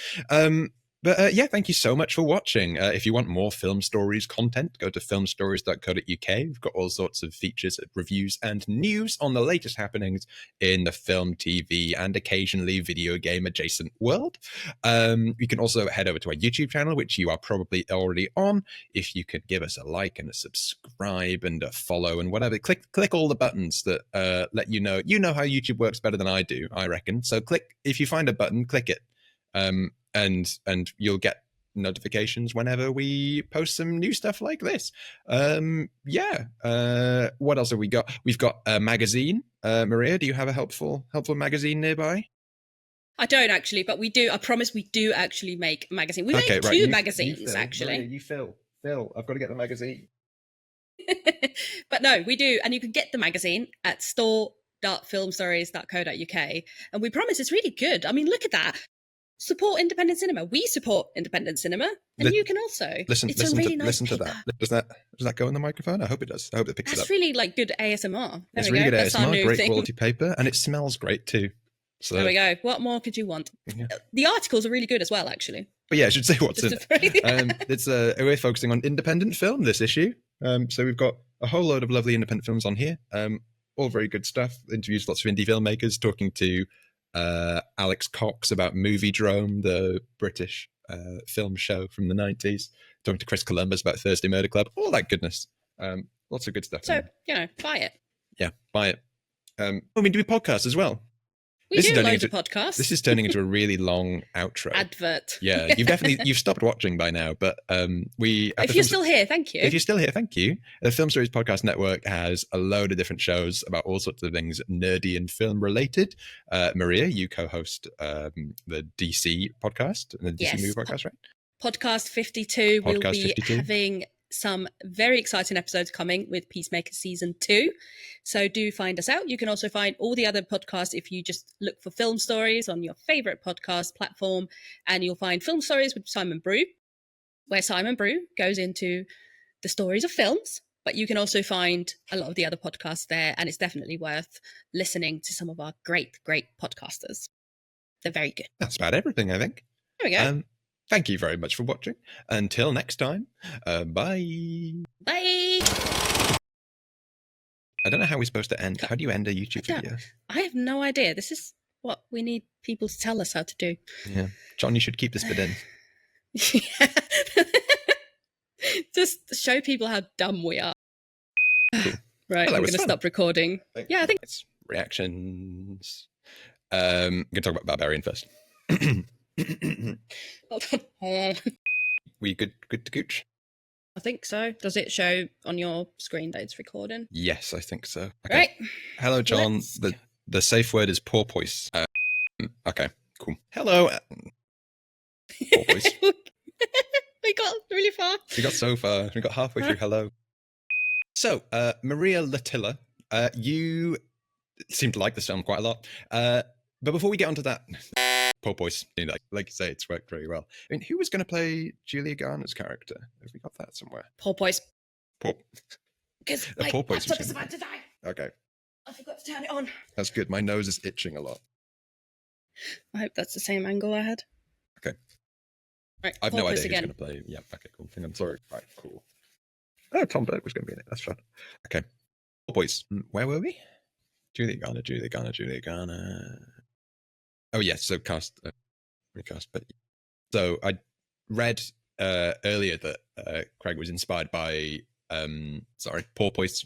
But thank you so much for watching. If you want more Film Stories content, go to filmstories.co.uk. We've got all sorts of features, reviews, and news on the latest happenings in the film, TV, and occasionally video game adjacent world. You can also head over to our YouTube channel, which you are probably already on. If you could give us a like and a subscribe and a follow and whatever, click all the buttons that let you know. You know how YouTube works better than I do, I reckon. So if you find a button, click it. And you'll get notifications whenever we post some new stuff like this. What else have we got? We've got a magazine. Maria, do you have a helpful magazine nearby?
I don't actually, but we do. I promise we do actually make a magazine. We make two magazines, actually.
Maria, you Phil, I've got to get the magazine.
But no, we do. And you can get the magazine at store.filmstories.co.uk. And we promise it's really good. I mean, look at that. Support independent cinema. We support independent cinema, and you can also
listen to that. Does that go in the microphone? I hope it does. I hope it picks it up.
That's really like good ASMR.
It's really good ASMR. Great quality paper, and it smells great too. So
there we go. What more could you want? Yeah. The articles are really good as well, actually.
But yeah, I should say what's in it. We're focusing on independent film this issue. So we've got a whole load of lovely independent films on here. All very good stuff. Interviews lots of indie filmmakers, talking to Alex Cox about Movie Drome, the British film show from the 90s, talking to Chris Columbus about Thursday Murder Club, all that goodness. Lots of good stuff.
So, buy it.
Yeah, buy it. We do podcasts as well.
We do loads of podcasts.
This is turning into a really long outro.
Advert.
Yeah, you've stopped watching by now, but
if you're still here, thank you.
If you're still here, thank you. The Film Stories Podcast Network has a load of different shows about all sorts of things nerdy and film related. Maria, you co-host the DC podcast, the DC movie podcast, right?
Podcast 52. We'll be having some very exciting episodes coming with Peacemaker Season 2. So do find us out. You can also find all the other podcasts if you just look for Film Stories on your favourite podcast platform, and you'll find Film Stories with Simon Brew, where Simon Brew goes into the stories of films. But you can also find a lot of the other podcasts there, and it's definitely worth listening to some of our great podcasters. They're very good.
That's about everything, I think.
There we go.
Thank you very much for watching. Until next time, bye.
Bye.
I don't know how we're supposed to end. How do you end a YouTube video?
I have no idea. This is what we need people to tell us how to do.
Yeah. John, you should keep this bit in.
Yeah. Just show people how dumb we are. Cool. Right, I'm going to stop recording. I think
it's reactions. I'm going to talk about Barbarian first. We good to gooch?
I think so. Does it show on your screen that it's recording?
Yes, I think so. Okay.
Right.
Hello, John.
Let's
The safe word is porpoise. Okay, cool. Hello. Porpoise.
We got really far.
We got so far. We got halfway through hello. So, Maria Latilla, you seem to like this film quite a lot. But before we get onto that, porpoise, like you say, it's worked very well. I mean, who was going to play Julia Garner's character? Have we got that somewhere?
Porpoise.
Because
my
porpoise
laptop is about to die.
Okay.
I forgot to turn it on.
That's good. My nose is itching a lot.
I hope that's the same angle I had.
Okay.
Right,
I've no idea
again.
who's going to play. Yeah, okay, cool. I'm sorry. Right, cool. Oh, Tom Burke was going to be in it. That's fun. Okay. Porpoise. Where were we? Julia Garner. Oh, yes. So cast, recast. But so I read earlier that Craig was inspired by, Porpoise.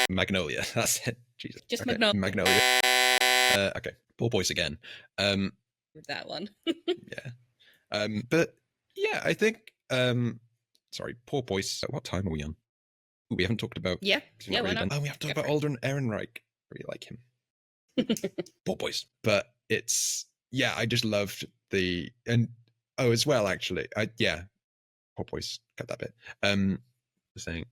Magnolia. That's it. Jesus.
Just
okay.
Magnolia.
Okay. Porpoise again.
With that one.
Yeah. But yeah, I think. Porpoise. What time are we on? Ooh, we haven't talked about.
Yeah. Yeah.
Really
Why not?
oh, we have to talk about Aldrin Ehrenreich. Really like him. Porpoise. But it's I just loved as well actually. Porpoise. Got that bit. Saying